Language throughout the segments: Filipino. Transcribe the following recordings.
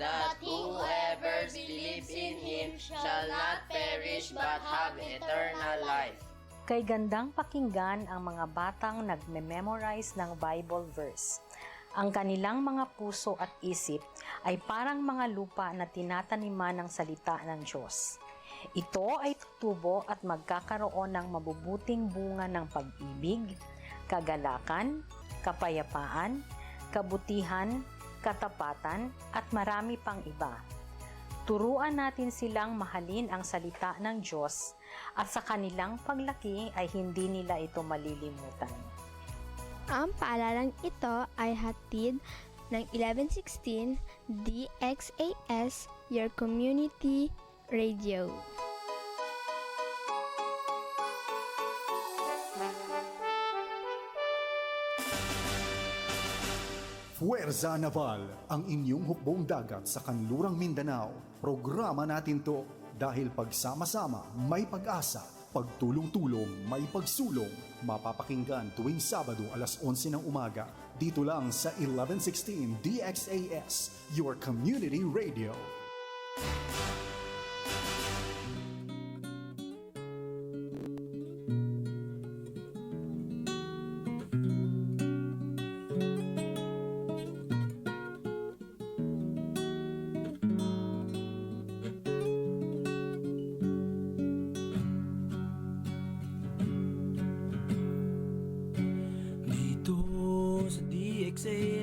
that whoever believes in Him shall not perish but have eternal life. Kay gandang pakinggan ang mga batang nagme-memorize ng Bible verse. Ang kanilang mga puso at isip ay parang mga lupa na tinataniman ng salita ng Diyos. Ito ay tutubo at magkakaroon ng mabubuting bunga ng pag-ibig, kagalakan, kapayapaan, kabutihan, katapatan, at marami pang iba. Turuan natin silang mahalin ang salita ng Diyos at sa kanilang paglaki ay hindi nila ito malilimutan. Ang paaralang ito ay hatid ng 1116 DXAS, your community radio. Fuerza Naval, ang inyong hukbong dagat sa kanlurang Mindanao. Programa natin to dahil pagsama-sama may pag-asa. Pagtulong-tulong, may pagsulong. Mapapakinggan tuwing Sabado alas 11 ng umaga. Dito lang sa 1116 DXAS, your community radio.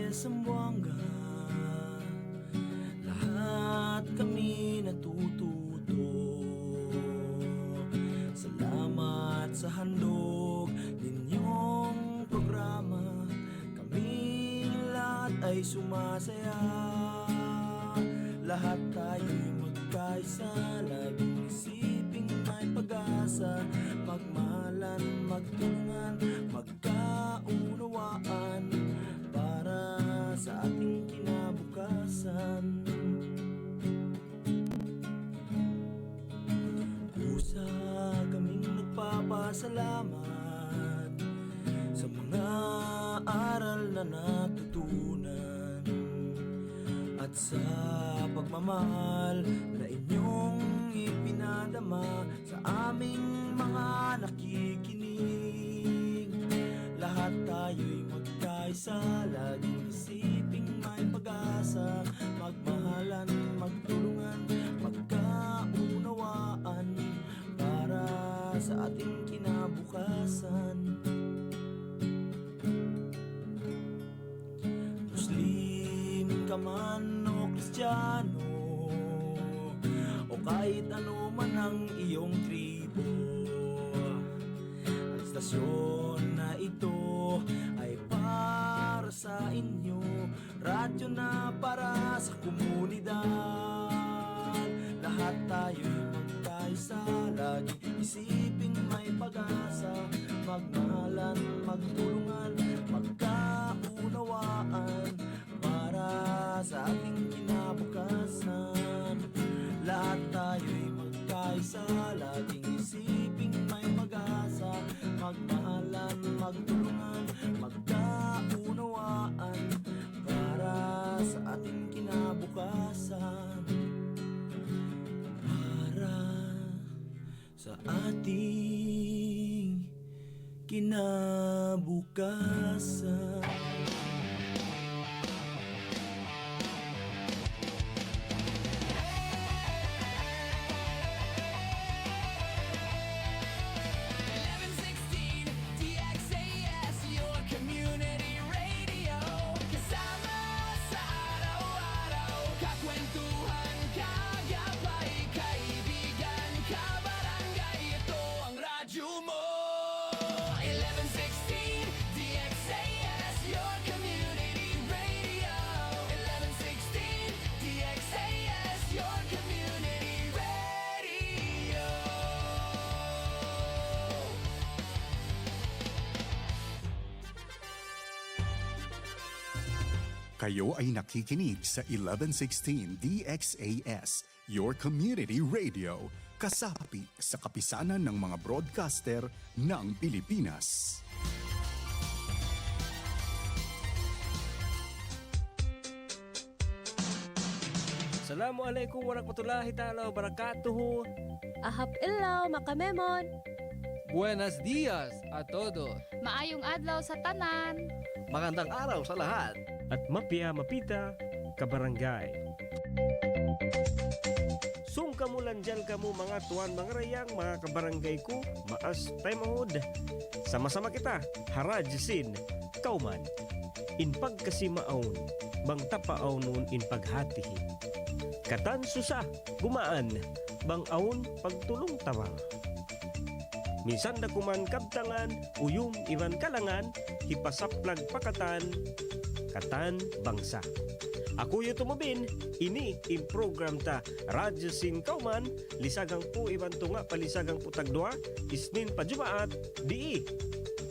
Sambuanga, lahat kami natututo. Salamat sa handog ninyong programa. Kaming lahat ay sumasaya. Lahat tayo'y magkaisa, laging isiping may pag-asa. Magmahalan, magtulungan, magkaunawaan para sa ating kinabukasan. Kusa kaming nagpapasalamat sa mga aral na natutunan at sa pagmamahal na inyong ipinadama sa aming mga nakikinig. Lahat tayo'y magkaisa, laging isiping may pag-asa. Magmahalan, magtulungan, magkaunawaan para sa ating kinabukasan. Muslim ka man o Kristiyano, o kahit ano man ang iyong tribo, istasyon na ito ay para sa inyo, radyo na para sa komunidad. Lahat tayo'y magkaisa, lagi isiping may pag-asa. Magmahalan, magtulungan, magkaunawaan para sa ating kinabukasan. Lahat tayo'y magkaisa, laging isiping may pag-asa. Magmahalan, magtulungan, magkaunawaan para sa ating kinabukasan. Para sa ating kinabukasan. Kayo ay nakikinig sa 1116 DXAS, your community radio, kasapi sa kapisanan ng mga broadcaster ng Pilipinas. Assalamualaikum warahmatullahi ta'ala wabarakatuh. Ahap ilaw, makamemon. Buenos dias a todos. Maayong adlaw sa tanan. Magandang araw sa lahat. At mapia mapita kabarangay. Sung kamulan dyan kamo mga tuwan, mga rayang, mga kabarangay ko, maas tayo mahod. Sama-sama kita, harajsin, kauman. In pagkasimaon, bang tapaon nun in paghatihi. Katan susa, gumaan, bang aon pagtulong tawang. Minsan na kuman kabtangan, uyum iwan kalangan, hipasaplag pakatan, katan bangsa. Ako yung tumubin, ini in program ta Radyo Sin Kauman, lisagang po iwan tunga palisagang po tagdua, isnin pa Jumaat, DE,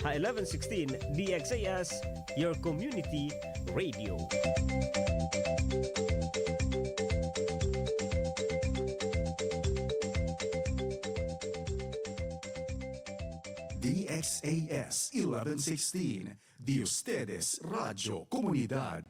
ha 1116 DXAS, your community radio. DXAS 1116, de ustedes Radio Comunidad.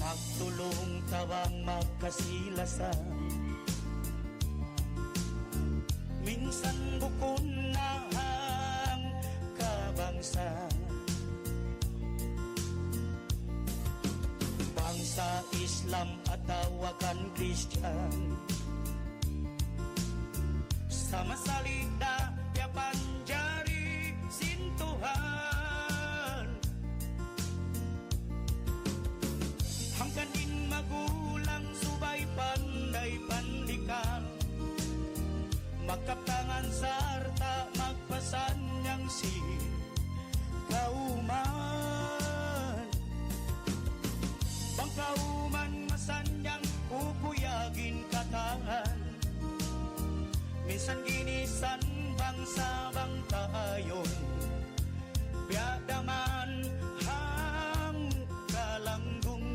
Magtulong tawang magkasilasan, minsan bukon na ang kabangsan. Bangsa Islam at tawagan Christian, sama salida yapan jari sintuhan. Hangganin magulang subay panday pandikan, magkaptangan sarta magpasan niyang si kauman. Bangkauman masanyang pupuyagin katangan, minsan ginisan bangsa bang tayon, biadaman hang kalanggung.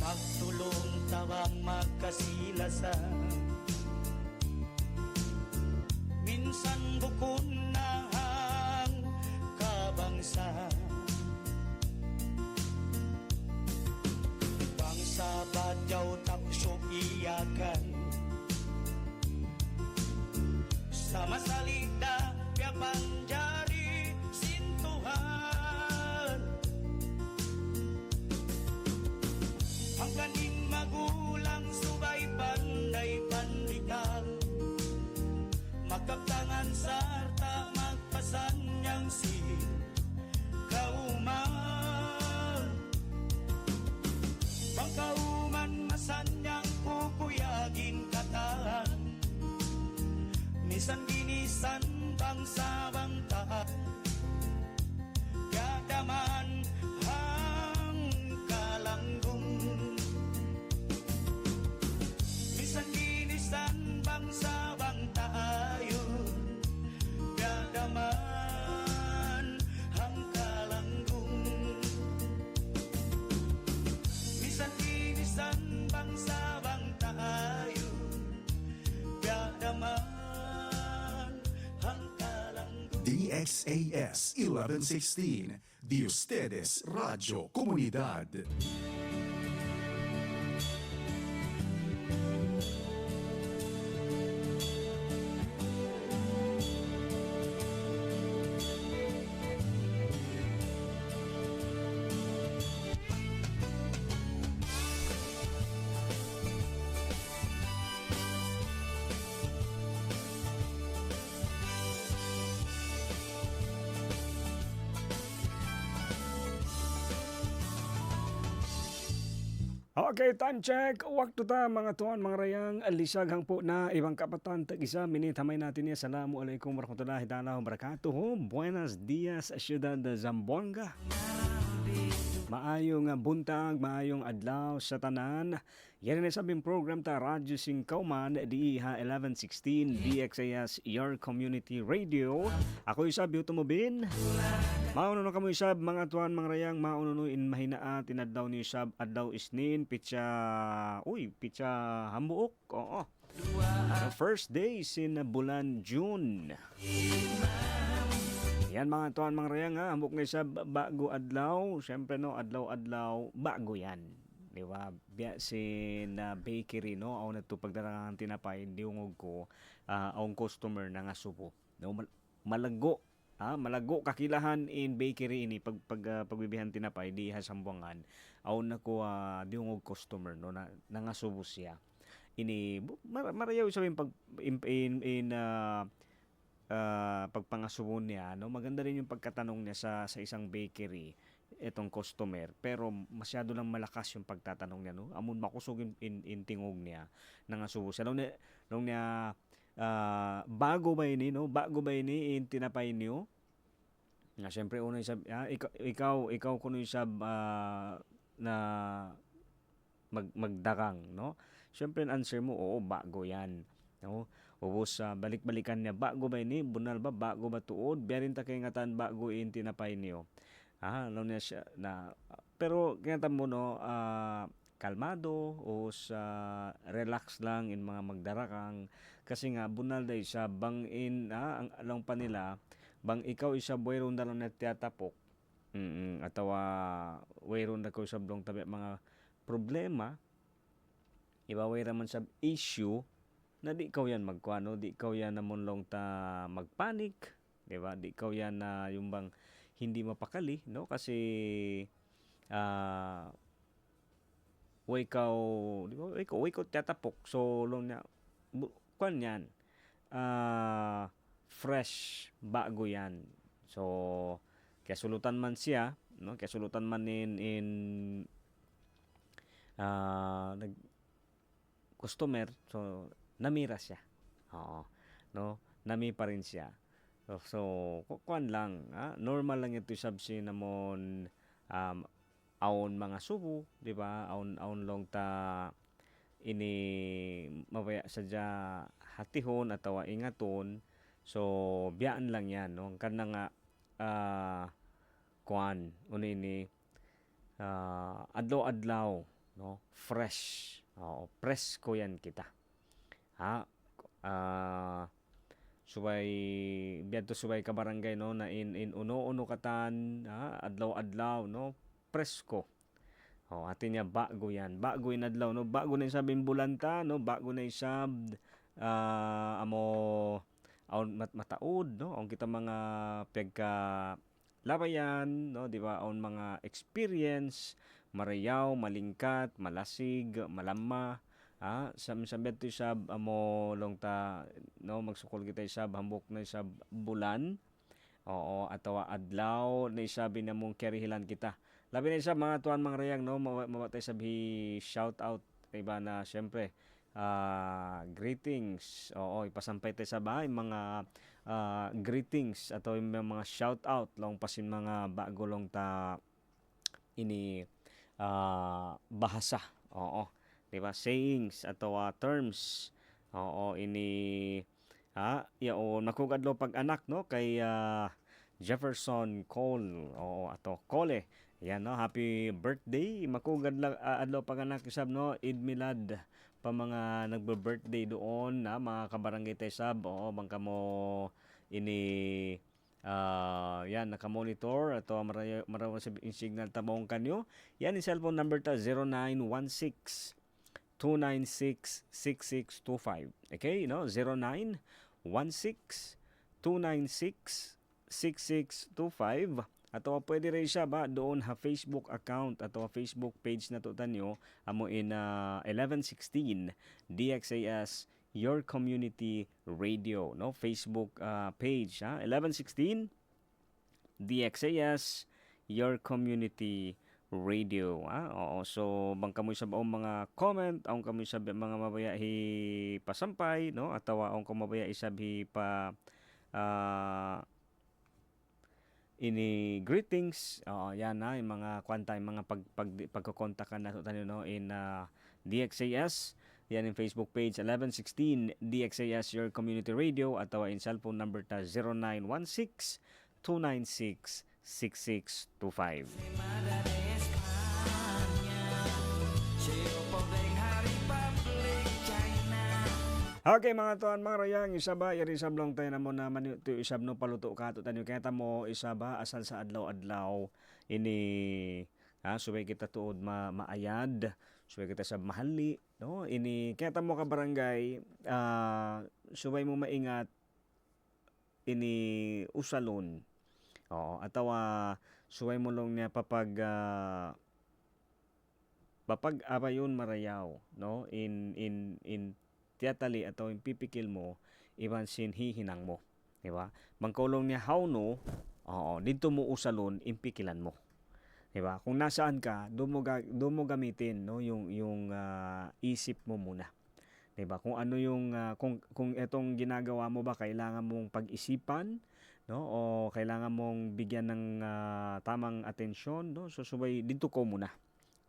Magtulong tawang magkasilasan, minsan bukon na ang kabangsa. Bangsa badyaw taksyo iyakan, sama salida yapan jari sintuhan. Hangganin magulang subay panday pandikan, magkaptangan sarta magpasan niyang si kauman. Bangkauman masanyang pupuyagin katahan, misan ginisan bangsa bangtaan, gadaman hang kalanggung. Misan ginisan bangsa bang tayon, gadaman hang kalanggung. Misan ginisan bangsa bang tayon, gadaman hang kalanggung. DXAS 1116, de ustedes Radio Comunidad. Okay, time check. Waktu ta mga tuan, mga rayang alisaghang po na ibang kapatan tag-isa minit hamay natin niya. Assalamualaikum warahmatullahi ta'ala wabarakatuh. Buenos dias, Ciudad de Zamboanga. Maayong buntag, maayong adlaw sa tanan. Yan na sabing program ta Radyo Singkauman DIHA 1116 DXAS Your Community Radio. Ako isabi tumubin. Mauno no kamo isab mga tuan mga rayang mauno no in mahinaa tinadlaw ni isab adlaw isnin pitsa hambuok. Oo. The first days in bulan June. Yan mga tuan mga rayang ha, hambuk na isab bago adlaw. Siyempre no, adlaw-adlaw bago yan. Di ba? Biya sin bakery no, aw na to pagdarangan tinapay diungog ko ang customer na nga subo. No, malago malago kakilahan in bakery ini pagbibihan tinapay di hasambuangan aw na ko diungog customer no na nga subo siya. Ini marayaw sabihin pag pagpangasubon niya, no? Maganda rin yung pagkatanong niya sa isang bakery, itong customer, pero masyado lang malakas yung pagtatanong niya, no? Amon makusog in tingog niya, nangasubo siya. Nung niya, bago ba ini, no? Bago ba ini in tinapay niyo? Nga, syempre, una yung sabi, ikaw kuno yung sab, na magdarang, no? Syempre, ang answer mo, oo, bago yan, no? Ubos balik-balikan niya, bago ba ini? Bunal ba? Bago ba tuod? Biyarin ta kay ngatan bago in tinapay niyo. Alam niya siya na, pero kinatan mo no, kalmado o relax lang in mga magdarakang kasi nga bunal day siya bang in ang alang pa nila bang ikaw isa boyron na lang na tiyatapok atawa wayron na ko sa blong tabi mga problema iba wayra man sa issue na di ikaw yan magkuano, di ikaw yan namunlong ta magpanik, di ba? Di ikaw yan na yung bang hindi mapakali, no? Kasi way ikaw tatapok. So long na kuan yan. Fresh bago yan. So kaya sulutan man siya, no? Kaya sulutan man in customer, so namira siya. Oo. No? Nami pa rin siya. So kuan lang, normal lang ito sabsi namon aon mga subo, di ba? Aon long ta ini mabaya sadya hatihon atawa ingaton. So biyaan lang yan, no? Kana nga kuan unini adlaw-adlaw, no? Fresh. Oo, presko yan kita. Subay ka barangay no na in uno katan adlaw-adlaw no presko. Atin niya bago yan. Bago in adlaw no, bago na isabing bulanta no, bago na isab amo aon mataod no, ang kita mga pagka labayan no, di ba? On mga experience, marayaw, malingkat, malasig, malama. Samsambet to sab amo long ta no magsukol kita sab hambok na sab bulan. Oo, atawa adlaw na isabi na mong kerihilan kita. Labi na sab mga tuan mga rayang no mawatay sabi shout out iba na syempre greetings. Oo, ipasampay tayo sa bahay mga greetings ato yung mga shout out long pasin mga bago long ta ini bahasa. Oo. Diba? Sayings atau terms. Oo, ini nakugadlo pag anak no kay Jefferson Cole. Oo, ato Cole. Yan no, happy birthday. Makugadlo adlaw pag anak sab no, Eid Milad pa mga nagbe-birthday doon na mga kabarangay tayo sab. Oo, bangka mo ini yan naka-monitor ato maraw sa signal tabong kanyo. Yan yung cellphone number ta 0916 296-6625. Okay, no? 0916-296-6625. Ato pwede rin siya ba doon ha Facebook account ato Facebook page na to tanyo amo in 1116 DXAS Your Community Radio, no? Facebook page 1116 DXAS Your Community Radio. Oo, so bang kamoy sa baong mga comment, ang kamoy sa mga mabaya hi pasampay, no? Atawa ang kumabaya isabi pa ini greetings. Yan na yung mga kwanta, yung mga pagkokontakan na tayo, no, in DXAS. Yan yung Facebook page 1116 DXAS Your Community Radio, at in cellphone number ta 0916-296-6625. Okay mga tuan, mga rayang, isa ba irisab lang tayo na mo na manito isab no paluto ka to tanyo kaya mo isa ba asal sa adlaw-adlaw ini subay kita tuod maayad, subay kita sa mahali, no, ini kaya mo ka barangay subay mo maingat ini usalon, atawa subay mo lang niya papag abayon marayaw, no, in tiyatali atau yung pipikil mo iban sin hihinang mo, di ba? Mangkulong niya how no, dito mo usalon impikilan mo, di ba? Kung nasaan ka, doon mo gamitin, no, yung isip mo muna, di ba? Kung ano yung kung etong ginagawa mo ba kailangan mong pag-isipan, no, o kailangan mong bigyan ng tamang atensyon, no, so subay dito ko muna.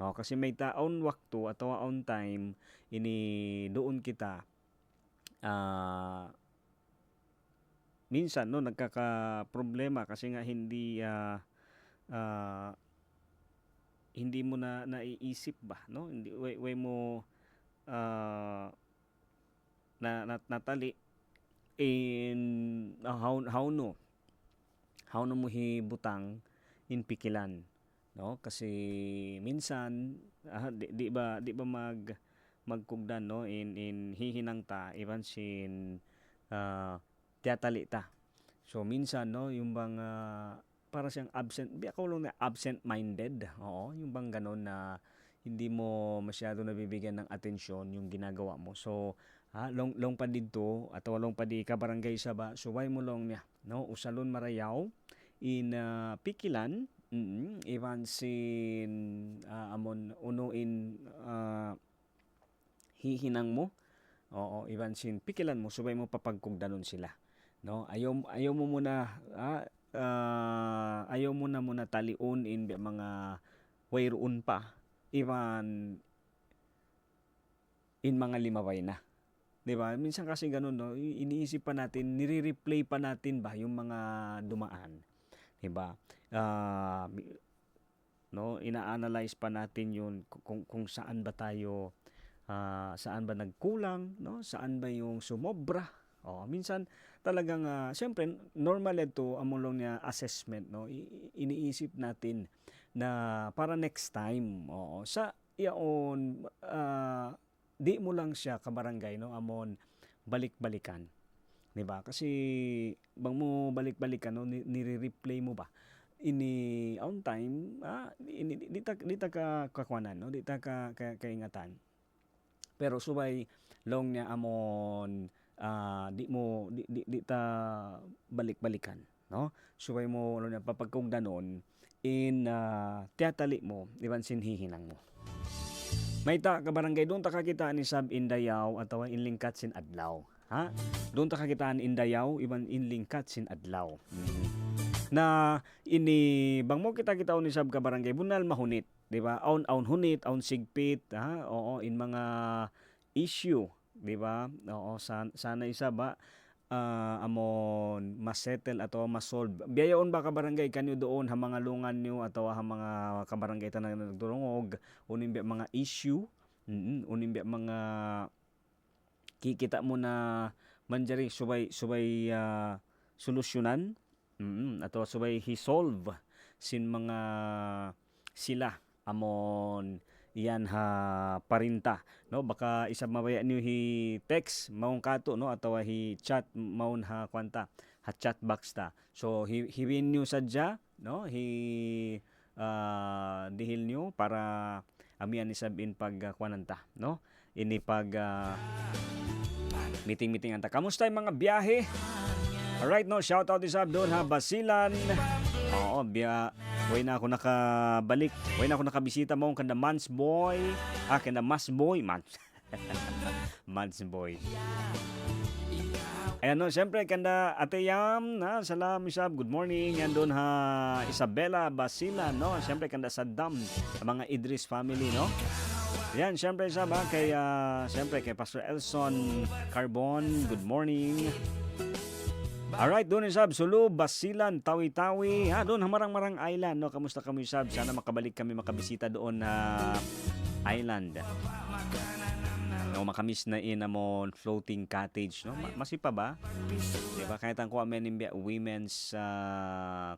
Kasi may taon waktu atau on time ini doon kita minsan, no, nagkaka-problema kasi nga hindi mo na naiisip ba, no, hindi way mo natali in how no mo hibutang in pikilan, no, kasi minsan di ba magkugdan, no, in hihinang ta iban sin tiyatali ta. So minsan, no, yung bang para siyang absent, di ako lang na absent minded, yung bang ganon na hindi mo masyado nabibigyan ng atensyon yung ginagawa mo. So long pa dito atau long pa di ka barangay sa ba, suway mo long niya, no, usalon marayaw in pikilan, iban sin amon uno in hihinang mo, iban sin pikilan mo, subay mo papagkugdanon sila, no, ayaw mo muna ayaw mo na muna taliun in mga wayroon pa iban in mga limaway na, di ba? Minsan kasi ganun, no, iniisip pa natin, nire-replay pa natin ba yung mga dumaan, di ba? No, ina-analyze pa natin yun kung saan ba tayo saan ba nagkulang, no, saan ba yung sumobra. Minsan talagang siyempre normal ito among niya assessment, no, iniisip natin na para next time, sa iyaon di mo lang siya kabarangay, no, amon balik-balikan, di ba? Kasi bang mo balik-balikan, no, nire-replay mo ba ini on time, di ta kakwanan, no, di ta kaingatan. Pero subay long niya amon di ta balik-balikan, no, subay mo niya papagkugdanon in tiyatali mo iban sin hihinang mo. May ta ka barangay doon ta kakita ni sab indayaw atawa inlingkat sin adlaw, doon ta kakitaan indayaw iban inlingkat sin adlaw. Na ini bang mo kita ni sab ka barangay bunal mahunit, di ba? Aun hunit, aun sigpit, in mga issue, di ba? Sana isa ba amon masettle atau masolve. Biyayon ba ka barangay kanyo doon ha mga lungan nyo atau ha mga kabarangay ta na nagdurungog unin biya mga issue, unin biya mga kikita mo na manjari subay solusyonan, atau subay hisolve sin mga sila amon iyan ha parinta, no, baka isa mabaya niyo hi text maong kato, no, atau hi chat maon ha kwanta ha chat box ta, so hiwin niyo sadya, no, dihil niyo para amian ni sabin pag kwananta, no, ini pag meeting anta. Kamusta yung mga biyahe? Alright, no, shout out isab doon ha Basilan, Way na ako nakabalik. Way na ako nakabisita mo kanda Mans Boy. Kanda Mas Boy. Mans Boy. Ayan no, siyempre kanda Ate Yam na salam isab, good morning. Yan doon ha Isabela Basila no. Siyempre kanda Saddam, mga Idris family no. Yan, siyempre isab kay siyempre kay Pastor Elson Carbon, good morning. Alright, doon isab Sulu, Basilan, Tawi-Tawi. Doon Hamarang-Marang Island no. Kamusta kami isab? Sana makabalik kami makabisita doon na island. No, makamiss na inamon floating cottage no. Masipa ba? Di ba kahit ang kuha nimbya women's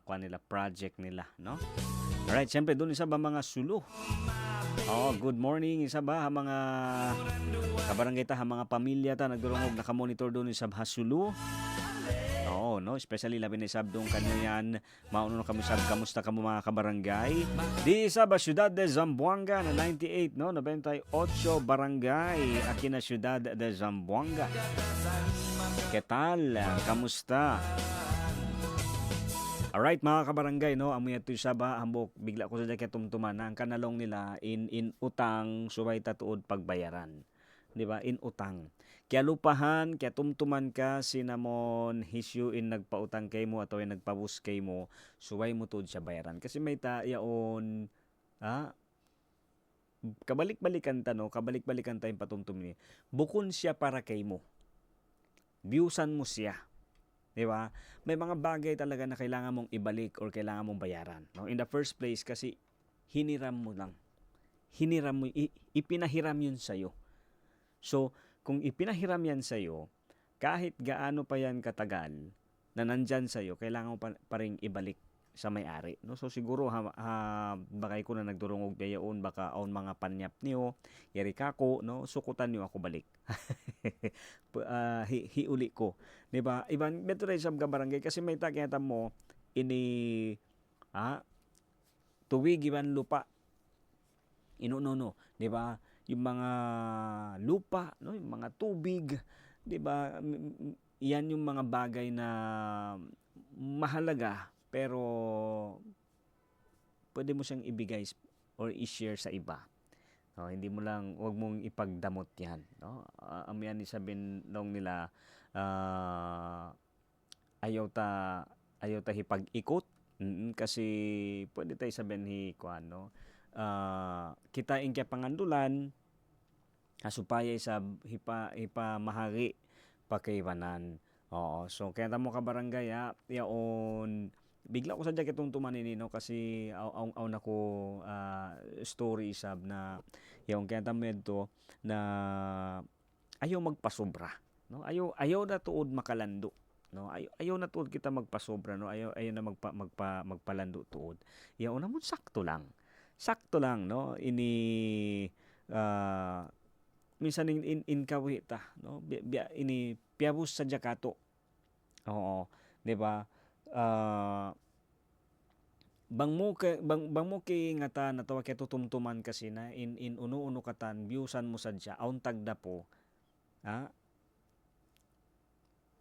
kuha nila project nila no. Alright, siyempre doon isa ba mga Sulu. Good morning isa ba mga kabarangay ta, mga pamilya ta nagdurungog nakamonitor doon isa ba Sulu. No, especially labi na isab doon kanyan mauno kami sab kamusta kamo mga kabarangay di isa ba Ciudad de Zamboanga na 98 no 98 barangay aki na Ciudad de Zamboanga. Ketal kamusta? Alright mga kabarangay no, amoy ito isa ba hambok bigla ko sa dyan tumtuman ang kanalong nila in utang subay tatuod pagbayaran, di ba, in utang. Kaya lupahan, kaya tumtuman ka, sinamon, hisyuin nagpautang kay mo, atau nagpabus kay mo, suway mo tuod siya bayaran. Kasi may yaon, kabalik-balikan ta, no? Kabalik-balikan tayong patumtumin. Bukon siya para kay mo. Biyusan mo siya. Di ba? May mga bagay talaga na kailangan mong ibalik or kailangan mong bayaran. No? In the first place, kasi hiniram mo lang. Hiniram mo, ipinahiram yun sa'yo. So, kung ipinahiram yan sa'yo, kahit gaano pa yan katagal na nandyan sa'yo, kailangan mo pa rin ibalik sa may-ari. No? So siguro bakay ko na nagdurungog dayaon, baka on mga panyap niyo, yari kako, no? Sukutan niyo ako balik. Hiuli ko. Diba? Ibang beto rin sa barangay kasi may takyata mo, tuwig iban lupa. No. Diba? Yung mga lupa, no, yung mga tubig, 'di ba? Yan yung mga bagay na mahalaga pero pwede mo siyang ibigay or i-share sa iba. No, hindi mo lang, wag mong ipagdamot 'yan, no? Amyan ni sabihin nung nila ayaw ta hipag-ikot kasi pwede tayo sabihin kuan, no? Kita kaya pangandulan kasupaya sa hipa mahari pakaiwanan. So kaya tamo ka barangay yaon bigla ko sa jacket itong tumanin no kasi aw na ko story sab na yaon kaya tamo ito na ayaw magpasobra, no? Ayaw na tuod makalando, no? Ayaw na tuod kita magpasobra, no? Ayaw na magpalando tuod. Yaon na mo sakto lang, no? Minsan in kawita, no? Ini piabus sa jakato. Oo, 'di ba? Bang mo kay ngata natawa kay tutumtuman kasi na in uno katan biusan mo sadya aun tagda po.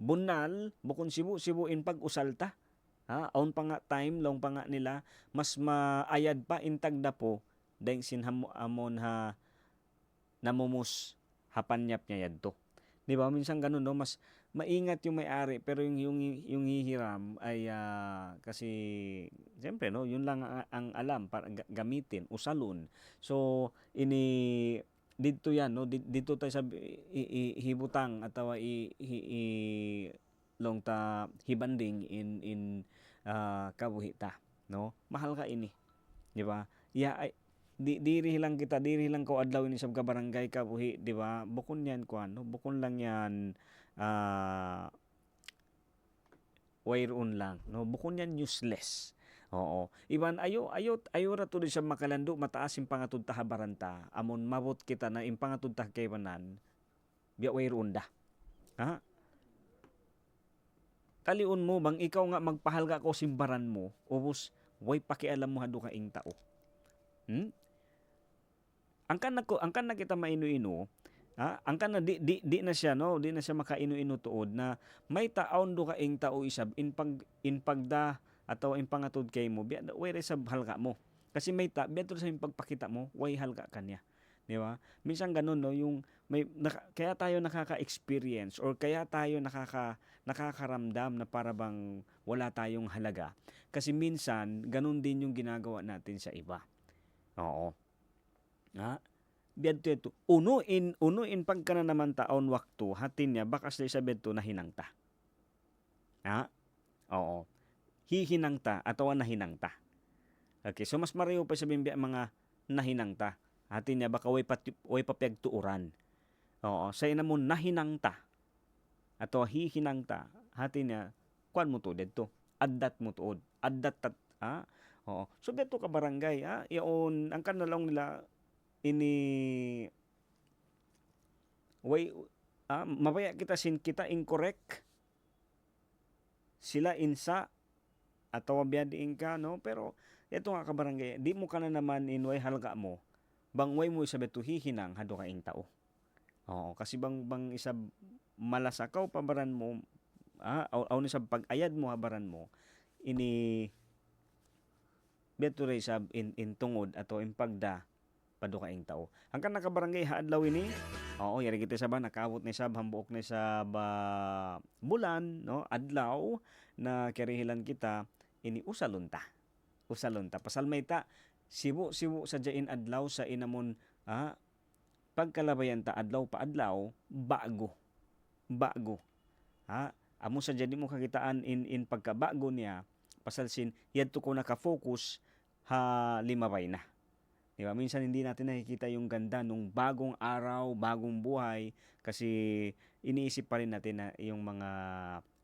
Bunal bukon sibu in pag-usalta. Aun pa nga time long pa nga nila mas maayad pa intag da po dahil sinhamon namumus hapanyap niya yadto. Di ba? Minsan ganun, no? Mas maingat yung may-ari pero yung hihiram ay kasi siyempre, no? Yun lang ang alam para gamitin, usalon. So, dito yan, no? Dito tayo sa hibutang atau long ta hibanding in kabuhita, no? Mahal ka ini. Di ba? Diri lang ko adlaw ni sab ka barangay kabuhi, di ba? Bukon yan no? Bukon lang yan wayron lang, no? Bukon yan useless. Oo. Iban ayo ra to sa makalando mataas yung pangatud ta habaranta. Amon mabot kita na yung pangatud ta kay banan. Biya wayron da. Taliun mo bang ikaw nga magpahalga ko simbaran mo, ubos way pakialam mo hadu ka ing tao. Ang kan na kita mainu-ino, ang kan na di na siya, no, di na siya makainu-ino tuod na may taon do ka ing tao isab in pagda Ato in pangatod kay mo, way sa halga mo. Kasi may biya to sa yung pagpakita mo, way halga kanya. Di ba? Minsan ganun, no, yung kaya tayo nakaka-experience or kaya tayo nakakaramdam na para bang wala tayong halaga. Kasi minsan, ganun din yung ginagawa natin sa iba. Oo. Ha? Biadto ito. Uno in pagka na naman taon waktu, hatin niya, bakas na isa biadto na hinangta. Ha? Oo. Hihinangta, atawa na hinangta. Okay, so mas mariyo pa sabihin biya mga nahinangta. Hatin niya, baka way papyagtuuran. Oo, sa ina mo nahinangta. Ato hihinangta. Hatin niya, kuan mo to, dito. Addat mo tuod. Addat ha? Oo. So, dito ka barangay, ha? Iyon, ang kanalong nila, mabaya kita incorrect. Sila insa, atawa biyadiin ka, no? Pero, ito nga ka barangay, di mo ka na naman inway halga mo, bangway mo isa beto hihinang hado ka ing tao. Oo, kasi bang isa malasakaw pabaran mo, aw ni sa pag-ayad mo habaran mo, ini beto ray sab in tungod ato impagda pado ka ing tao. Hangkan nakabarangay haadlaw ini. Oo, yari kita sa ba nakaabot ni sab hambuok ni sa bulan, no? Adlaw na karihilan kita ini usalunta. Pasal may ta sibu sa jain adlaw sa inamon pagkalabayan ta adlaw pa adlaw bago amo sa jadi mo kakitaan in pagkabago niya pasal sin yadto ko naka-focus limabay na, di ba? Minsan hindi natin nakikita yung ganda nung bagong araw, bagong buhay kasi iniisip pa rin natin na yung mga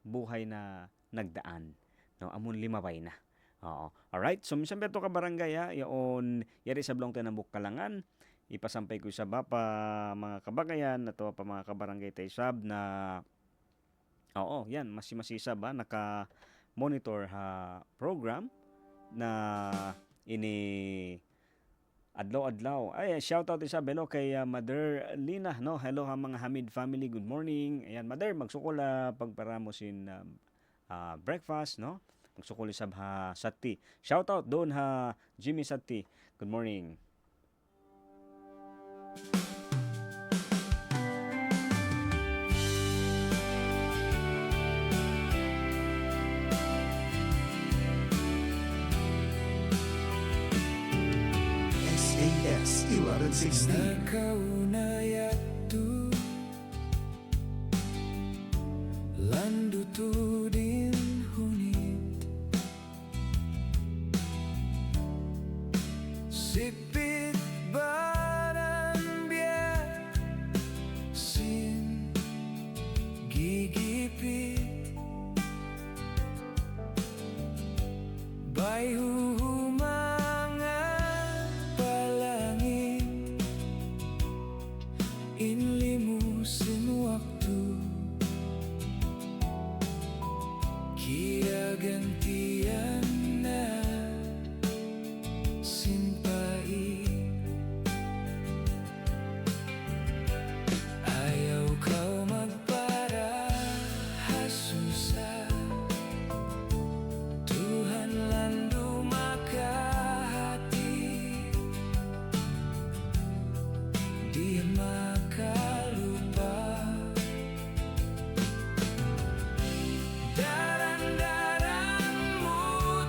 buhay na nagdaan, no? Amon limabay na. Oo. Alright, so minsan beto ka barangay yaon yari sa blong tinambok kalangan, ipasampay ko sa pa mga kabagayan na to pa mga kabarangay tayo sab na yan, masisab naka-monitor program na ini adlaw. Ay, shout out isa belo kay Mother Lina, no? Hello mga Hamid family, good morning. Ayan, Mother, magsukol pagparamos breakfast, no? Magsukol isab Sati. Shout out doon Jimmy Sati. Good morning. SAS 1160. Nakaunayatu landutudin hunit sipit baran biak sin gigipit bayhu inlimusin waktu kira gantian na simpai ayaw kau magpara susah Tuhan landu makahati dia makalupa daran-daranmu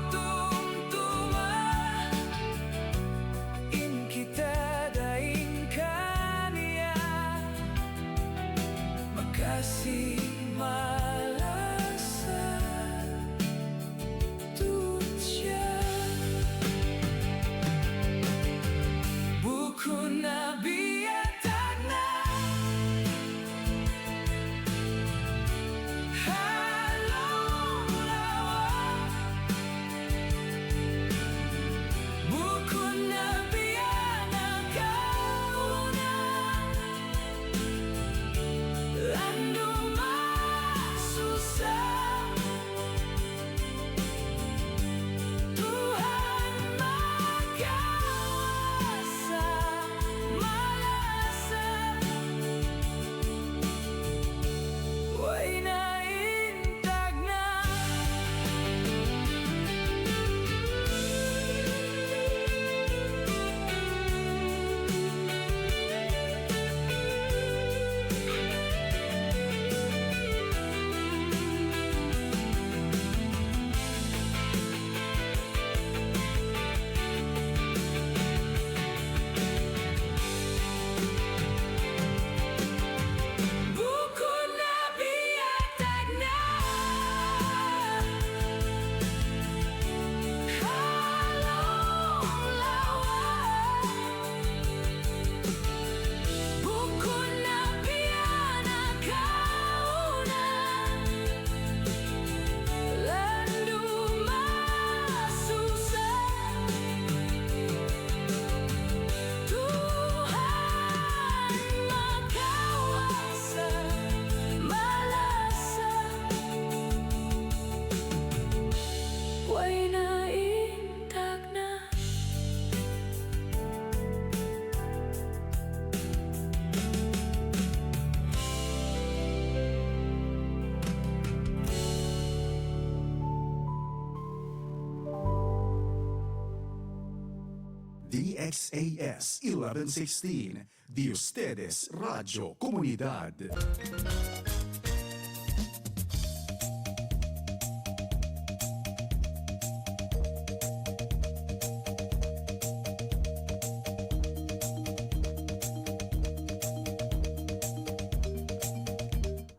DXAS 1116, de ustedes Radio Comunidad.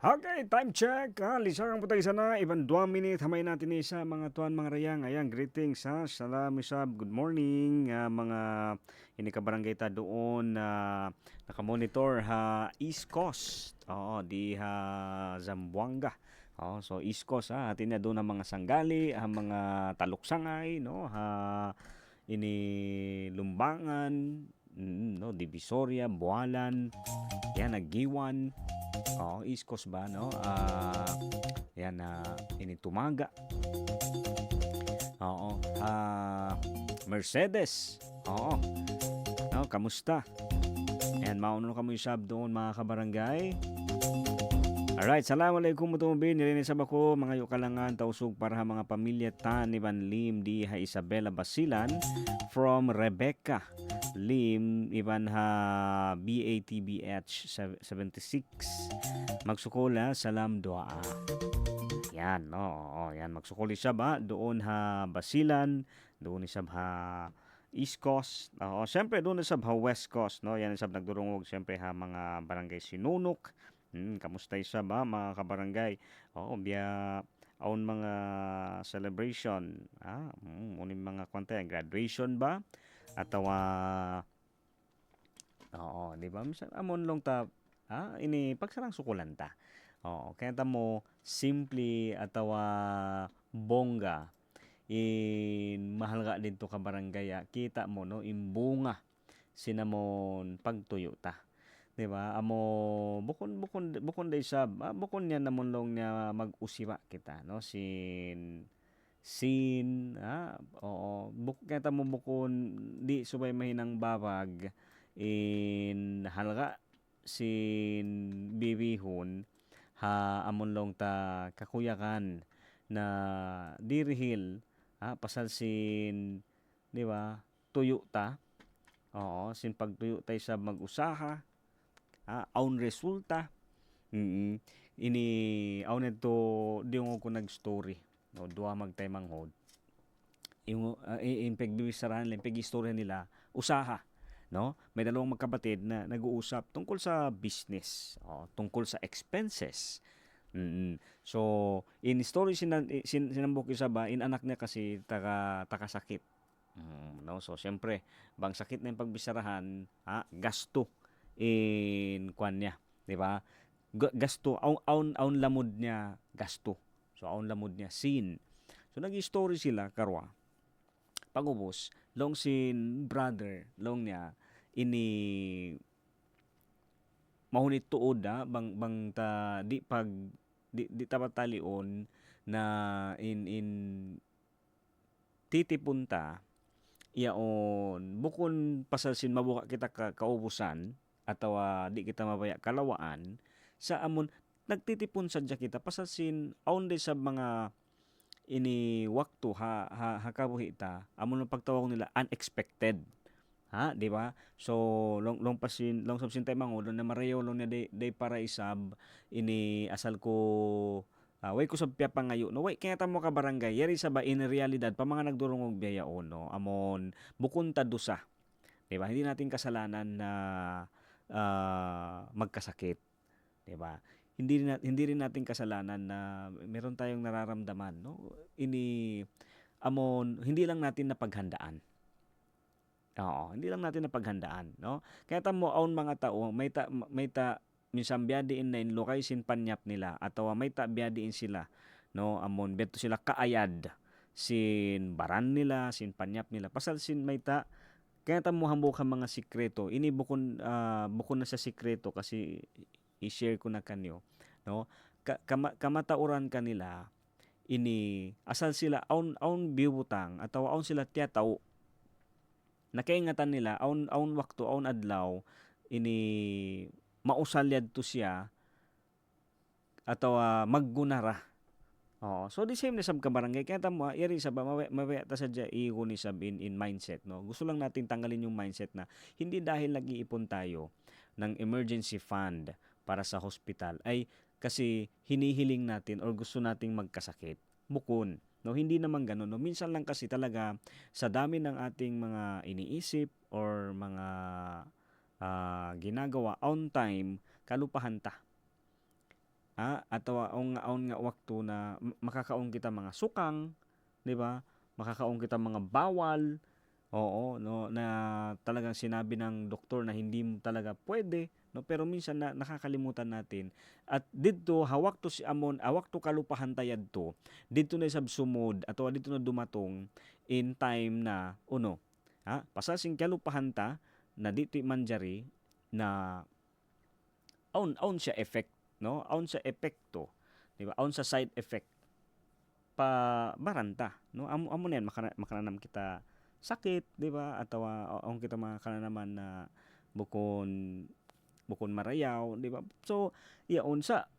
Okay, time check. Lisang po tayo sana. Iban 2 minute. Hamay natin sa mga tuan, mga rayang. Ayan, greetings. Salam, isab. Good morning. Mga inikabarangay ta doon na nakamonitor East Coast. Di Zamboanga. So East Coast atin na doon ang mga sanggali, ang mga taluksangay, no? Ini Lumbangan, no, Divisoria, Bualan, yan Nagiwan. East Coast ba, no? Yan ini Tumaga. Mercedes. Kamusta? Ayan, mauna kamo isab doon mga kabarangay. Alright, assalamualaikum mutumubin. Nilinis ako mga yukalangan tausog para mga pamilya tan Iban Lim di Isabela Basilan from Rebecca Lim Iban BATBH 76 magsukola salam doa. Yan, yan magsukoli siya ba doon Basilan, doon isab East Coast. Siyempre doon isab West Coast, no? Yan isab nagdurungog siyempre mga barangay Sinunok. Kamusta isa ba mga kabarangay? Biya aon mga celebration. Unin mga kwanta graduation ba? Atawa di ba? Amon long ta ini pagsarang sukulan ta. Kaya ta mo simple atawa bongga in mahal nga dito ka barangay kita mo no imbunga sinamon pagtuyo ta. Diba? Amo bukon day sab. Bukon niya namon long niya mag-usiwa kita, no? Sin kaya mo bukon di subay mahinang babag in halga sin bibihon amon long ta kakuyakan na dirihil pasal sin di ba tuyo ta. Sin pagtuyo tay sa mag-usaha aun resulta ini aun ito diong ko nag-story, no? Dua magtay manghod yung pagbibisaran lang pag-istorya nila usaha, no? May dalawang magkapatid na nag-uusap tungkol sa business, tungkol sa expenses. So in story sinambok isa ba in anak niya kasi takasakit, no? So siyempre bang sakit na yung pagbisarahan gasto in kwan niya, di ba? Gasto aun lamod niya gasto. So aun lamod niya sin. So nag-story sila karwa. Pagubos long sin brother long niya ini mahunit tuod bang ta di tapatalion na in titipunta iyaon bukon pasalsin mabuka kita kaubusan ataw di kita mabaya kalawaan sa amon nagtitipon sadya kita pasasin aun day sa mga ini wakto hakabuhi ta amon pagtawag nila unexpected di ba? So long sabsin tay mangulo na marayo long na day para isab ini asal ko way ko sabpya pangayo no way kaya ta mo ka barangay yari sa ba in realidad pa mga nagdurungog biya no amon bukon ta dusa, di ba? Hindi natin kasalanan na magkasakit, di ba? Hindi rin natin kasalanan na meron tayong nararamdaman, no? Ini amon hindi lang natin napaghandaan. Hindi lang natin napaghandaan, no? Kaya tamo aun mga tao may ta minsan biyadiin na in lokay sin panyap nila atawa may ta biyadiin sila, no? Amon beto sila kaayad sin baran nila, sin panyap nila. Pasal sin may ta kaya tamo hambok mga sikreto. Ini bukon na sa sikreto kasi i-share ko na kanyo, no? Kamatauran kanila ini asal sila aun biubutang ataw aun sila tiyataw. Nakaingatan nila aun wakto aun adlaw ini mausalyad to siya ataw maggunara Oo. So the same na sab ka barangay kaya tamo iri sa mawaya ta sadya igo ni sab in mindset no. Gusto lang natin tanggalin yung mindset na hindi dahil nag-iipon tayo ng emergency fund para sa hospital ay kasi hinihiling natin or gusto nating magkasakit. Bukon. No, hindi naman ganoon. No, minsan lang kasi talaga sa dami ng ating mga iniisip or mga ginagawa on time kalupahan ta. Atawa aon nga wakto na makakaon kita mga sukang, 'di ba? Makakaon kita mga bawal. Oo, no, na talagang sinabi ng doktor na hindi mo talaga pwede, no, pero minsan na nakakalimutan natin. At didto hawak to si amon, awak to kalupahan tayad to. Didto na sab sumod ato didto na dumatong in time na uno. Pasasing kalupahan ta na dito manjari na aon siya effect, no? Aon sa epekto, 'di ba? Aon sa side effect pa baranta, no? Amo na yan makaranam kita sakit, 'di ba? Atawa aon kita naman na bukon marayaw, 'di ba? So, yaon sa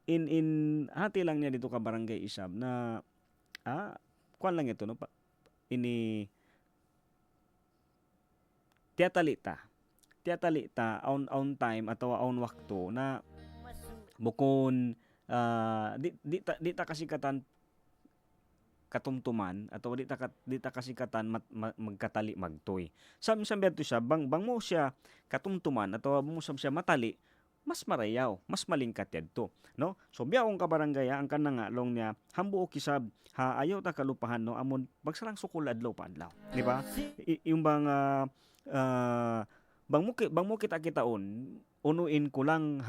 in hati lang niya dito ka barangay isab na kuan lang ito no ini tiyatalita on time atawa on wakto na bukon di ta kasikatan katumtuman atau di ta kasikatan magkatali magtoy. Sam to siya bang mo siya katumtuman atau mo siya matali mas marayaw, mas malingkat yadto, no? So biyaong ka barangay ang kanang long niya hambuo kisab ayaw ta kalupahan no amon bagsalang sukul adlaw pa adlaw, di ba? Yung bang bang mo kita-kitaon unuin ko lang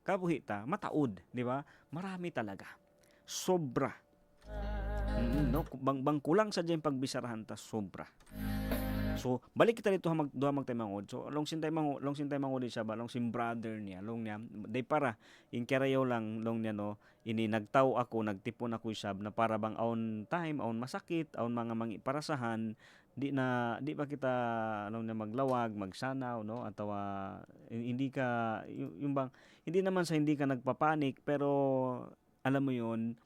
kabuhita mataod, di ba? Marami talaga. Sobra. No, bang kulang sa diyan pagbisarahan ta sobra. So balik kita dito duha magtaymangod. So long sin taymangod siya ba long sin brother niya long niya day para in karayaw lang long niya no ini nagtaw ako nagtipon ako isab na para bang on time on masakit on mga mangiparasahan di ba kita long niya maglawag magsanaw no atawa hindi ka yung bang hindi naman sa hindi ka nagpapanik pero alam mo yun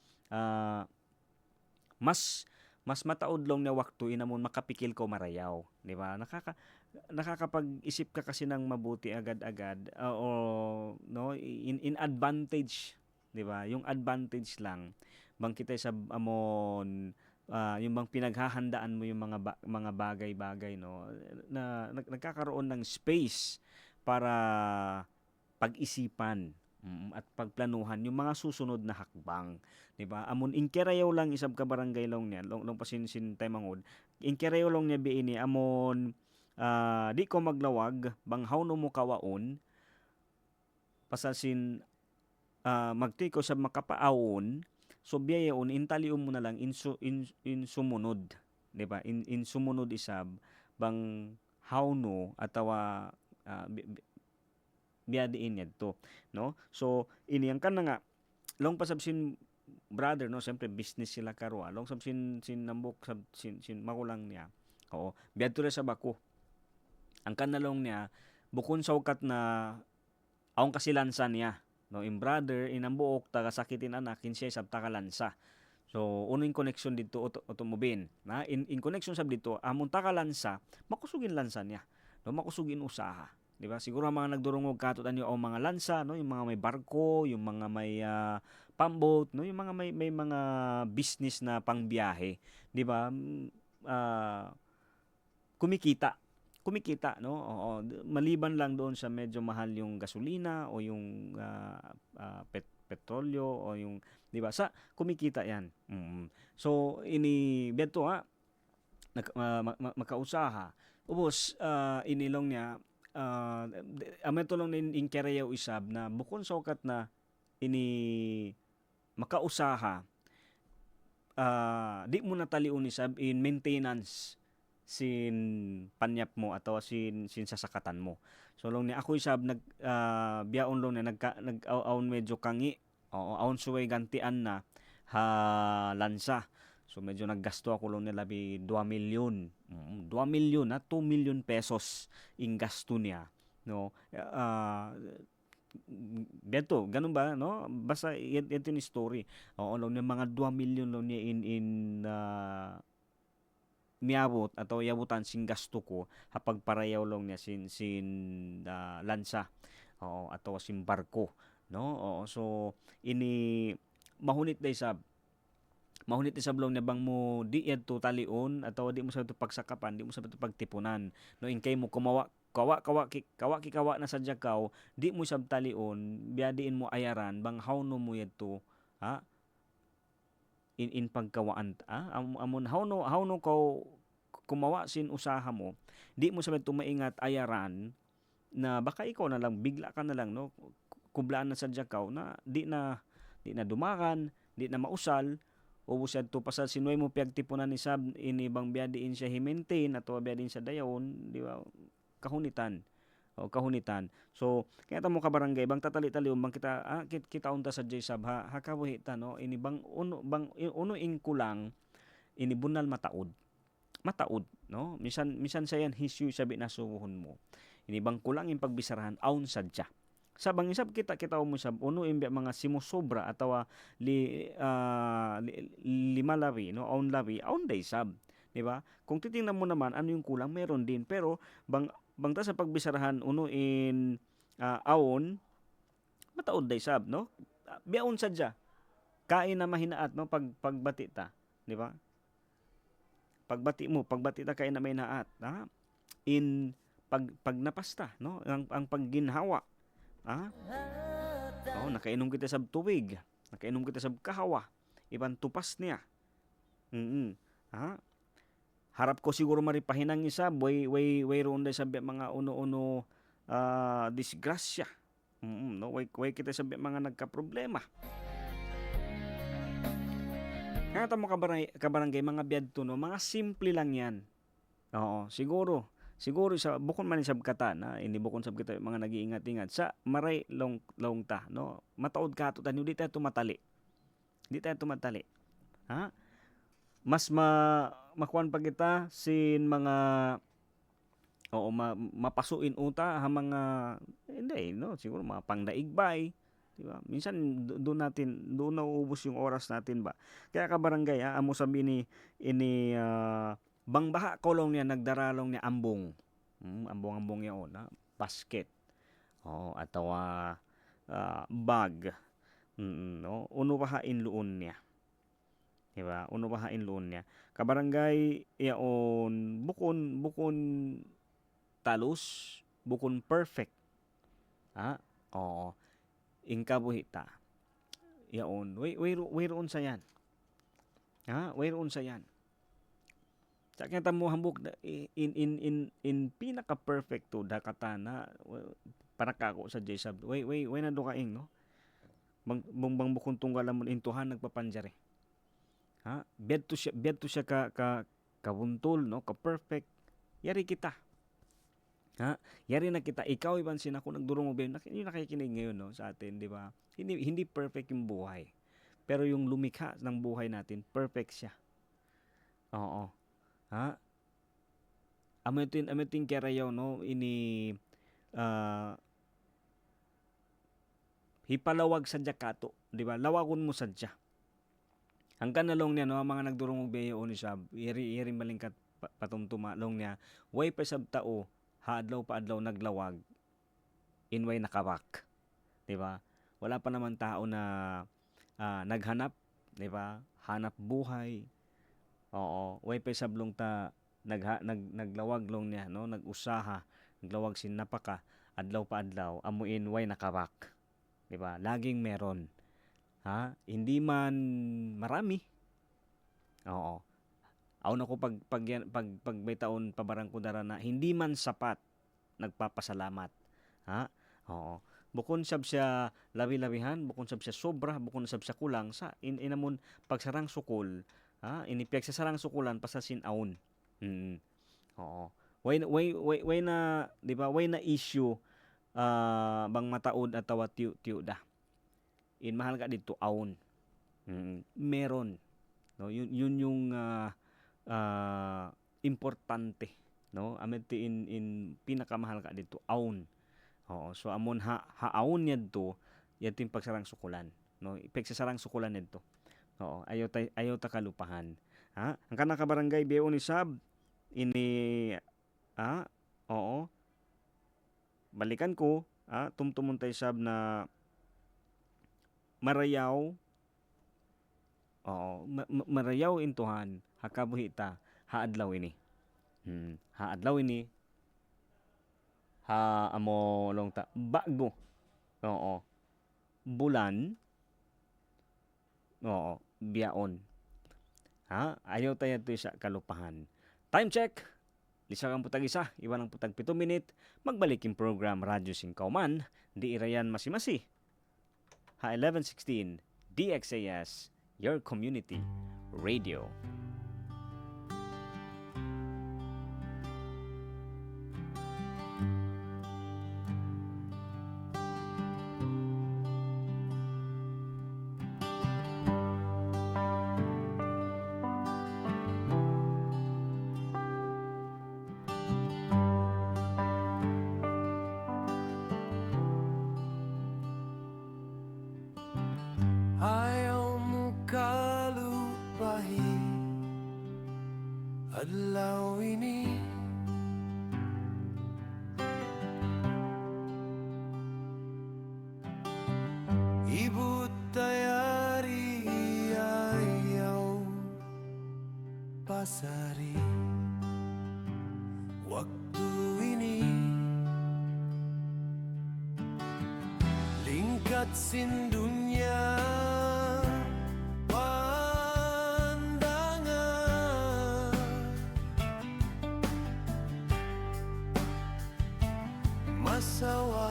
mas mataod long na wakto inamon makapikil ko marayaw, di ba? Nakakapag-isip ka kasi ng mabuti agad-agad o no in advantage, di ba? Yung advantage lang bang kita sa amon yung bang pinaghahandaan mo yung mga bagay-bagay no na nagkakaroon ng space para pag-isipan at pagplanuhan yung mga susunod na hakbang, di ba? Amon inkerayaw lang isab ka barangay long niya long pasin taymangod inkerayaw long niya biini amon di ko maglawag bang hawno mo kawaon pasasin magti ko sa makapaawon so biyayon intaliom mo na lang in sumunod, di ba? In sumunod isab bang hawno atawa biyadiin yadto, no? So ini ang kana nga long pasabsin brother no siyempre business sila karo long sabsin nambok sin makulang niya. Oo, biyadto sa bako. Ang kanalong niya bukon sa ukat na aong kasilansan niya, no? In brother inambuok taga sakitin anak kinsiya sab takalansa. So uno in connection dito automobile na in connection sab dito amon takalansa makusugin lansa niya, no? Makusugin usaha. Di ba? Siguro ang mga nagdurungog katutan yung mga lansa, no, yung mga may barko, yung mga may pamboat, no, yung mga may mga business na pangbiyahe, di ba? Kumikita, no? Oo, maliban lang doon sa medyo mahal yung gasolina o yung petrolyo o yung, di ba? Sa kumikita 'yan. So ini beto makausaha. Ubos inilong niya amen tulong in kerayaw isab na bukon sa ukat na ini makausaha di mo nataliun isab in maintenance sin panyap mo atau sin sasakatan mo. So long ni ako isab biyaon long na nag-aon medyo kangi aon suway gantian na lansa. So medyo naggasto ako lang nila 2 milyon. 2 milyon na 2 million pesos in gasto niya, no? Beto, ganun ba, no? Basta ito ni story. Oo, long niya mga 2 million long niya in miabot atau yabutan sing gasto ko hapag parayaw long niya lansa. Oo, atau sin barko, no? Oo, so ini mahunit day long niya bang mo di yan to talion atau di mo sa ito pagsakapan, di mo sa ito pagtipunan. No, in kay mo kawa na sa jakaw, di mo sab talion, biyadiin mo ayaran bang how no mo yadto, ha? In pagkawaan amon how no ko kumawa sin usaha mo, di mo sabay tumaingat ayaran na baka ikaw na lang bigla ka na lang, no, kublaan na sa jakaw na di na dumakan, di na mausal o busad to pasal sinuay mo piyagtipunan ni sab inibang biyadiin siya himaintain ato biyadiin sa dayon, di ba, kahunitan. O kahunitan. So kaya mo ka barangay bang tatali-tali bang kita unta sa J-Sab hakabuhi ta, no, ini bang uno in kulang ini bunal mataod, no, misan sayan hisyu sabi na suhon mo ini bang kulang in pagbisarahan aun sadya sabang isab kita mo sab uno in mga simusobra atawa lima labi, no, aun labi aun day sab, di ba? Kung titingnan mo naman ano yung kulang, meron din, pero bangta sa pagbisarahan uno in aon mataod day sab, no, biaon sadya kain na mahinaat, no, pagbati ta, di ba? Pagbati ta kain na mahinaat, ha? In pag napasta, no, ang pagginhawa, ha? Oh, nakainom kita sab tubig, nakainom kita sab kahawa, iban tupas niya. Ha? Harap ko siguro maripahinang isa, way roon day sabi mga uno disgrasya. No, way kita sabi mga nagka-problema. Kaya mo kabarangay mga biyadto, no, mga simple lang yan. Oo, siguro sa bukon man sab kata na ini bukon sab kita mga nag-iingat-ingat sa maray long ta, no, mataod ka to tanyo di tayo tumatali. Ha? Mas makuan pa kita sin mga mapasuin uta ha mga hindi, no, siguro mga pangdaigbay, di ba? Minsan doon nauubos yung oras natin ba. Kaya ka barangay, amo sabi ini bang baha kolong niya nagdaralong niya ambong. Ambong yaon, ha? Basket. Atau bag. No, uno bahain luon niya. Diba? Uno bahain luon niya. Kabarangay yaon bukon talus, bukon perfect. Ha? Oo. Ingkabuhita. Yaon. Way roon sa yan. Ha? Way roon sa yan. Sa kaya mo hambuk in pinaka perfecto dakatana para kako sa J-Sab. Way na do kaing, no. Bang bukon tunggal mo intuhan nagpapanjare. Ha? Bedto siya ka kabuntol, no, ka perfect. Yari kita. Ha? Yari na kita. Ikaw iban sin ako nagdurong mo ba? Hindi nakikinig ngayon, no, sa atin, di ba? Hindi perfect yung buhay. Pero yung lumikha ng buhay natin, perfect siya. Oo. Ha? Amutin kerayaw, no, ini hipalawag sadya kato, di ba? Lawagon mo sadya. Hanggang nalong niya, no, ang mga nagdurong og beyo ni sab, iri malingkat patumtuma long niya, way pa sab tao, haadlaw pa adlaw naglawag, inway nakawak. Di ba? Wala pa naman tao na naghanap, di ba? Hanap buhay. Oo, way pa sablong ta naglawag long niya, no, nag-usaha, naglawag sin napaka adlaw pa adlaw, amuin way nakawak. Di ba? Laging meron. Ha? Hindi man marami. Oo. Aw na ko pag may taon pabarang ko dara na hindi man sapat, nagpapasalamat. Ha? Oo. Bukon sab siya labi-labihan, bukon sab siya sobra, bukon sab siya kulang sa inamon pagsarang sukol, ha? Inipiyag sa sarang sukulan pasasin aun. Oo. Way na, di ba? Way na issue bang mataod at tawa tiyo da. In mahal ka dito aun. Meron. No, yun yung importante, no? Amenti in pinakamahal ka dito aun. Oo, so amon haawon niya to, yato yung pagsarang sukulan. No, pagsasarang sukulan nito. Oo, ayaw ta kalupahan. Ha? Ang kanang kabarangay beo ni Sab ini oo. Balikan ko, tumtumon tay Sab na marayaw. Oo, marayaw intuhan hakabuhita haadlaw ini. Haadlaw ini amo long ta bago. Oo. Bulan. Oo, biyaon. Ayaw tayo ito sa kalupahan. Time check. Lisa kang putag isa, iwan ang putag 7 minute. Magbalik yung program Radyo Singkauman. Di irayan masimasi. 1116 DXAS, your community radio. Ayaw mo kalupahin adlaw ini. Ibut tayari ayaw pasari waktu ini. Lingkat sin dunia masawa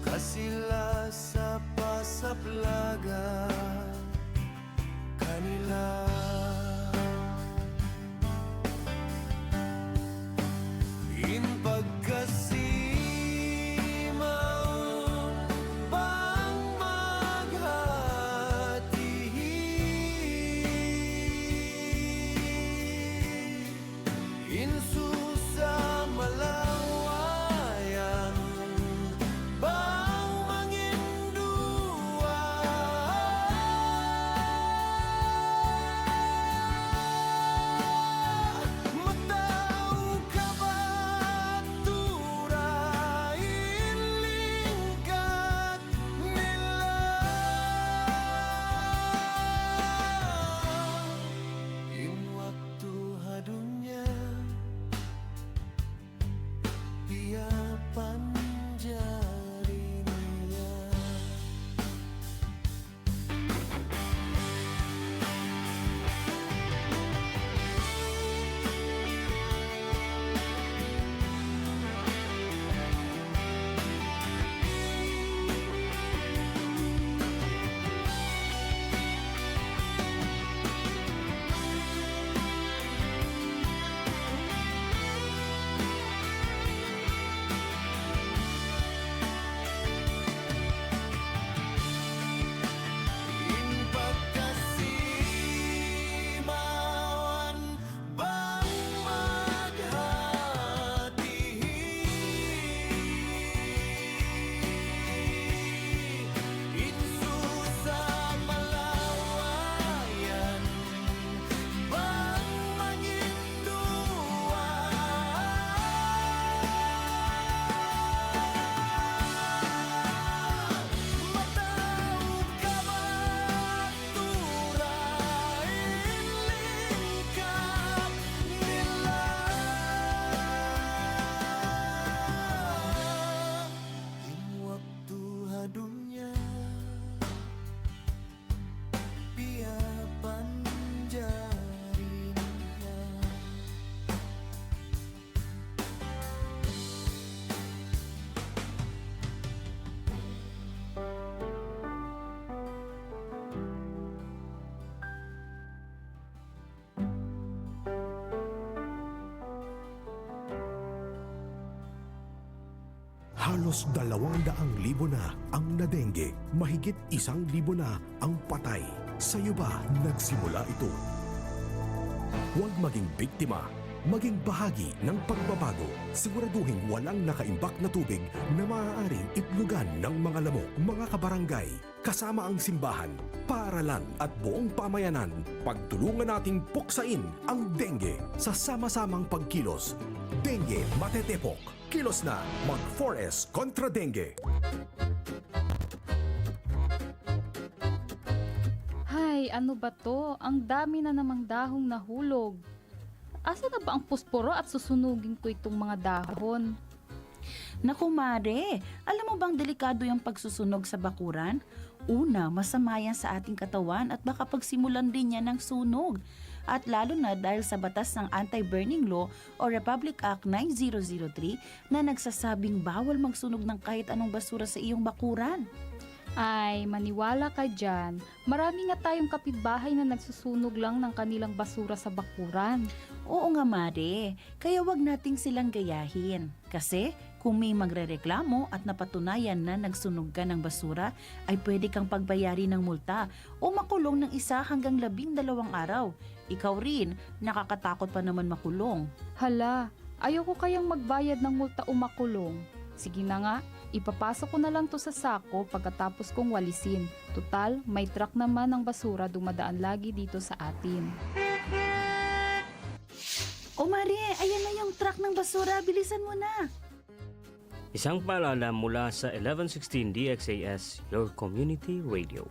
kasila sa pasaplaga kanila. In pagkasimaw pang maghati, in susa malawayan bang mangindua. Matao ka ba turain lingkat nila? In waktu hadunya dia panjarinya. In pagkasimawan bang maghati, in susa malawayan bang mangindua. Matao ka ba turain lingkap nila? In waktu hadunya dia panjarinya. Halos 200,000 na ang nadengge, mahigit 1,000 na ang patay. Sa'yo ba nagsimula ito? Huwag maging biktima. Maging bahagi ng pagbabago. Siguraduhin walang nakaimbak na tubig na maaaring itlugan ng mga lamok. Mga kabarangay, kasama ang simbahan, paaralan at buong pamayanan, pagtulungan nating puksain ang dengue sa sama-samang pagkilos. Dengue Matetepok. Kilos na, mag-4S kontra dengue. Hay, ano ba to? Ang dami na namang dahong nahulog. Asa na ba ang pusporo at susunugin ko itong mga dahon? Naku Mare, alam mo bang delikado yung pagsusunog sa bakuran? Una, masama yan sa ating katawan at baka pagsimulan din yan ng sunog. At lalo na dahil sa batas ng Anti-Burning Law o Republic Act 9003 na nagsasabing bawal magsunog ng kahit anong basura sa iyong bakuran. Ay, maniwala ka dyan. Marami nga tayong kapitbahay na nagsusunog lang ng kanilang basura sa bakuran. Oo nga Mare, kaya wag nating silang gayahin. Kasi kung may magrereklamo at napatunayan na nagsunog ka ng basura, ay pwede kang pagbayari ng multa o makulong ng 1 hanggang 12 araw. Ikaw rin, nakakatakot pa naman makulong. Hala, ayoko kayang magbayad ng multa o makulong. Sige na nga, ipapasok ko na lang to sa sako pagkatapos kong walisin. Tutal, may truck naman ng basura dumadaan lagi dito sa atin. O Mare, ayan na yung truck ng basura, bilisan mo na. Isang paalala mula sa 1116 DXAS, your community radio.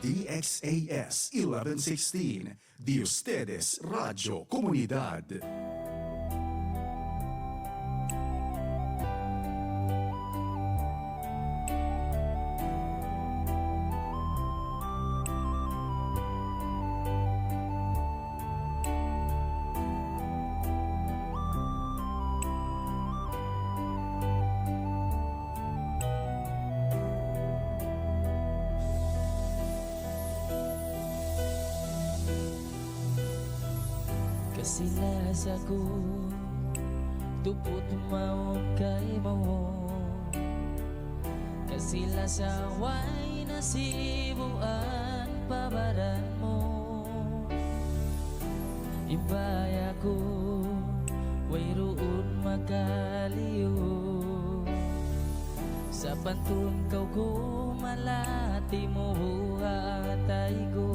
DXAS 1116, de ustedes Radio Comunidad. Kasilas ako, tupot maon kay mo. Kasilas away na sibuan pabaran mo. Ibay ako, way roon magaliyo. Sa pantun kau ko malati mo hatay ko.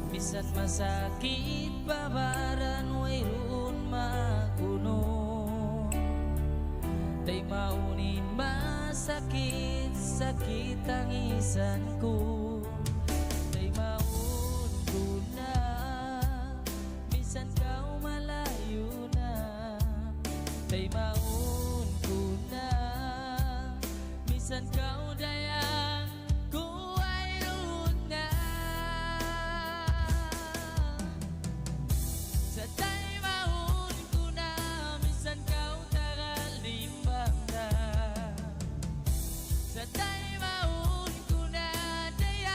Bisan masakit babaran way roon makuno. Tay maunin masakit sakit ang isan ko. Tay maun ko na bisan kau malayo na. Tay maun ko na bisan kau dayang ko ay roon na. Sa tay maun ko na bisan kau tagalimbang na. Sa tay maun ko na dayang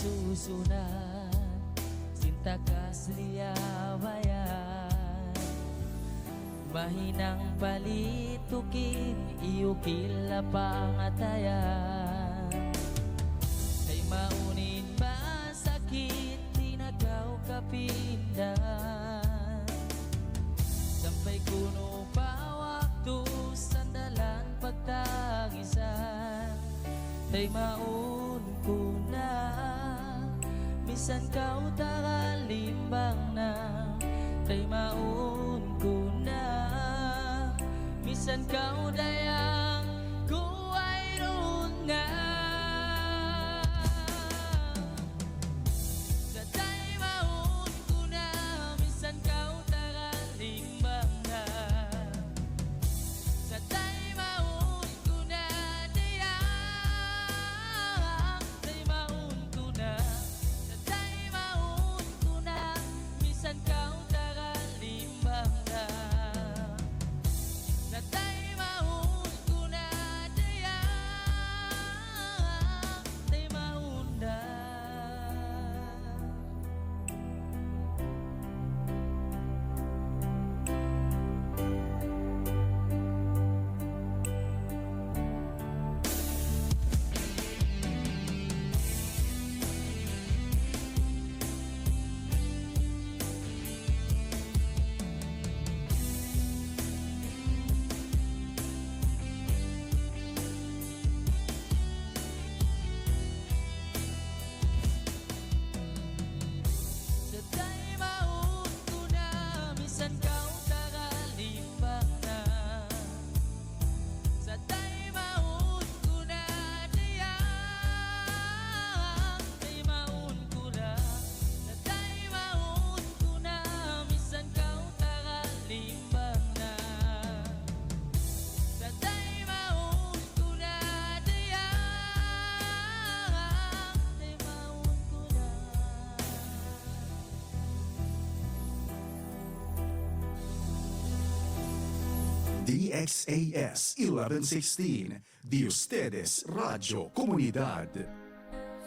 susunan sinta kasliawayan mahinang balitukin iukila pangatayan ay maunin masakit tinagaw kapindan sampay kuno pa waktu sandalan pagtagisan tay maun ko na misan kau takalimbang na tay maun ko na misan kau dayang ko ay ron na sa tay maun ko na misan kau takalimbang na sa tay maun ko na dayang tay maun ko na sa tay maun ko na misan kau takalimbang na sa tay maun ko na dayang tay maun na sa tay maun ko na misan kau takalimbang na sa tay maun ko na dayang tay maun ko na sa tay maun ko na misan kau takalimbang na sa tay maun ko na dayang tay maun ko na DXAS 1116, Di Ustedes Radio Comunidad.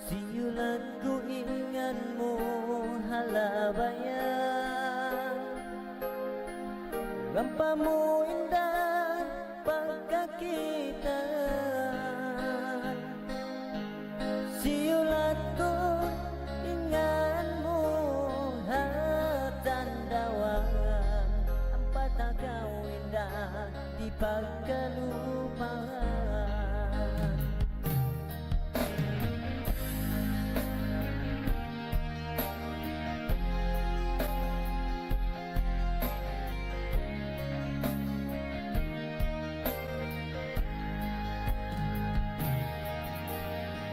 Siyulan ko ingan mo halabayan Rampa mo indah pagkakita Siyulan ko ingan mo hatandawan Ang patagaw indah di pagkalupahan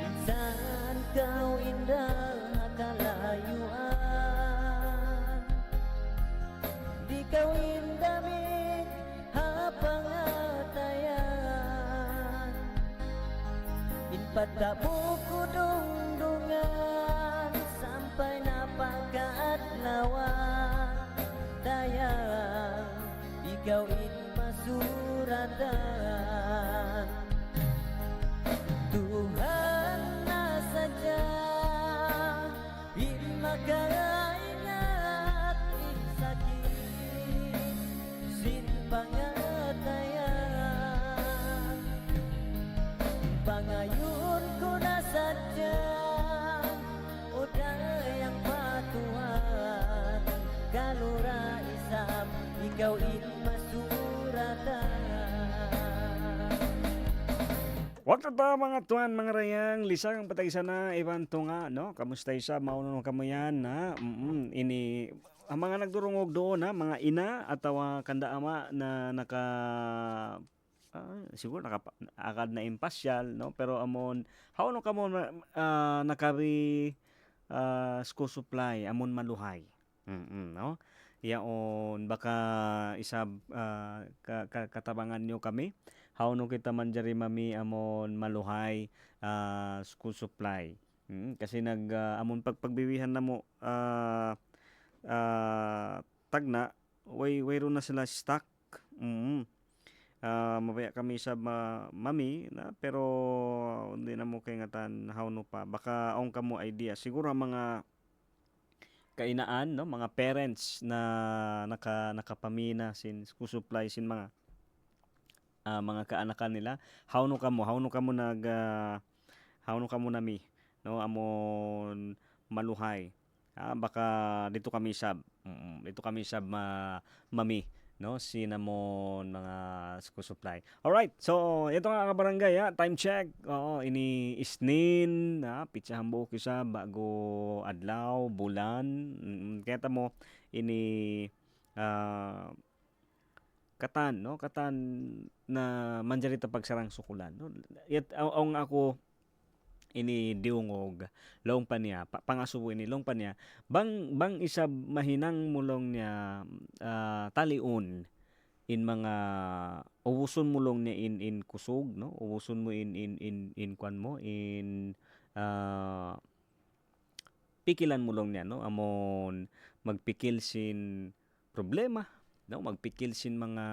Minsan kau indah kalayuan Di kau indah min hapangatayan Inpatabu ko dungdungan Sampai napakaadlawan Dayang ikaw inmasuratan Tuhan na saja in makaingat in sakit sin pangatayan Pangayon ko na sadya o dayang patuan Kalura isap ikaw in masuratan Wag na ta mga tuan, mga rayang, lisang patagisa na, iban to nga, no? Kamusta isa, maunong kamo yan, na? Ini, ang mga nagdurungog doon, na, mga ina, ataw kanda ama na siguro akad na impasyal, no? Pero amon, no kamo nakari school supply, amon maluhay. No? Yaon, baka isa katabangan nyo kami, no kita man jari mami amon maluhay school supply. Kasi amon pagbibihan na mo tagna, way na sila stock. mabaya kami sa mami na, pero hindi na mo kay ngatan how no pa baka ong kamo idea siguro ang mga kainaan no mga parents na nakapamina sin supply sin mga kaanakan nila how no kamo how no kamo nami no amon maluhay baka dito kami sab mami no cinnamon mga school supply. Alright, so ito nga kabarangay time check. Oo, ini isnin pitsahan buok isa bago adlaw, bulan. Kaya mo ini katan na manjarita pagsarang sukulan no. Ang ako ini diungog long pa niya pangasubo ini long pa niya bang isa mahinang mulong niya taliun in mga ubuson mulong niya in kusog no ubuson mo in kwan mo in pikilan mulong niya no amon magpikil sin problema no magpikil sin mga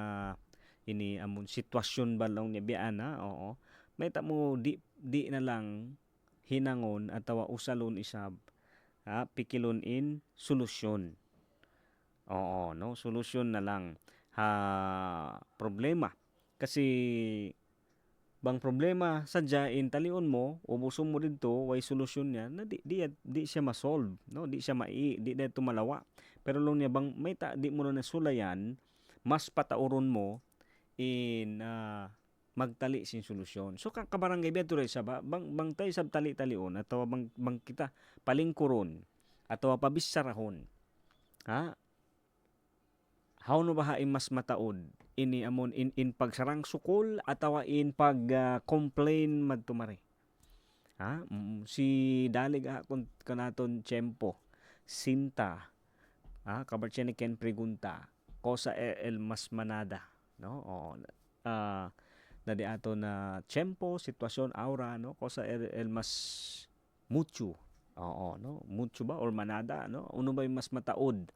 ini amon sitwasyon ba long niya bian oo may mo di na lang hinangon atawa usalon isab pikilon in solusyon. Oo, no? Solusyon na lang problema. Kasi bang problema sadya in talion mo, ubuson mo dito, way solusyon niya na di siya ma-solve, no? Di siya di dito malawa. Pero long niya bang may di mo na sulayan, mas patauron mo in magtali sin solusyon. So kabarangay beto rin sa bang tayo sab tali-talion atawa bang kita palingkuron atawa pabisarahon. How no ba mas mataod ini amon in pagsarang sukol atawa in pag complain madtumari. Si dalig kanaton tiyempo sinta kabarchen ken pregunta cosa el mas manada no na di ato na tiyempo, sitwasyon, aura, no? Cosa el mas mucho. Oo, no? Mucho ba? Or manada, no? Uno ba yung mas mataod?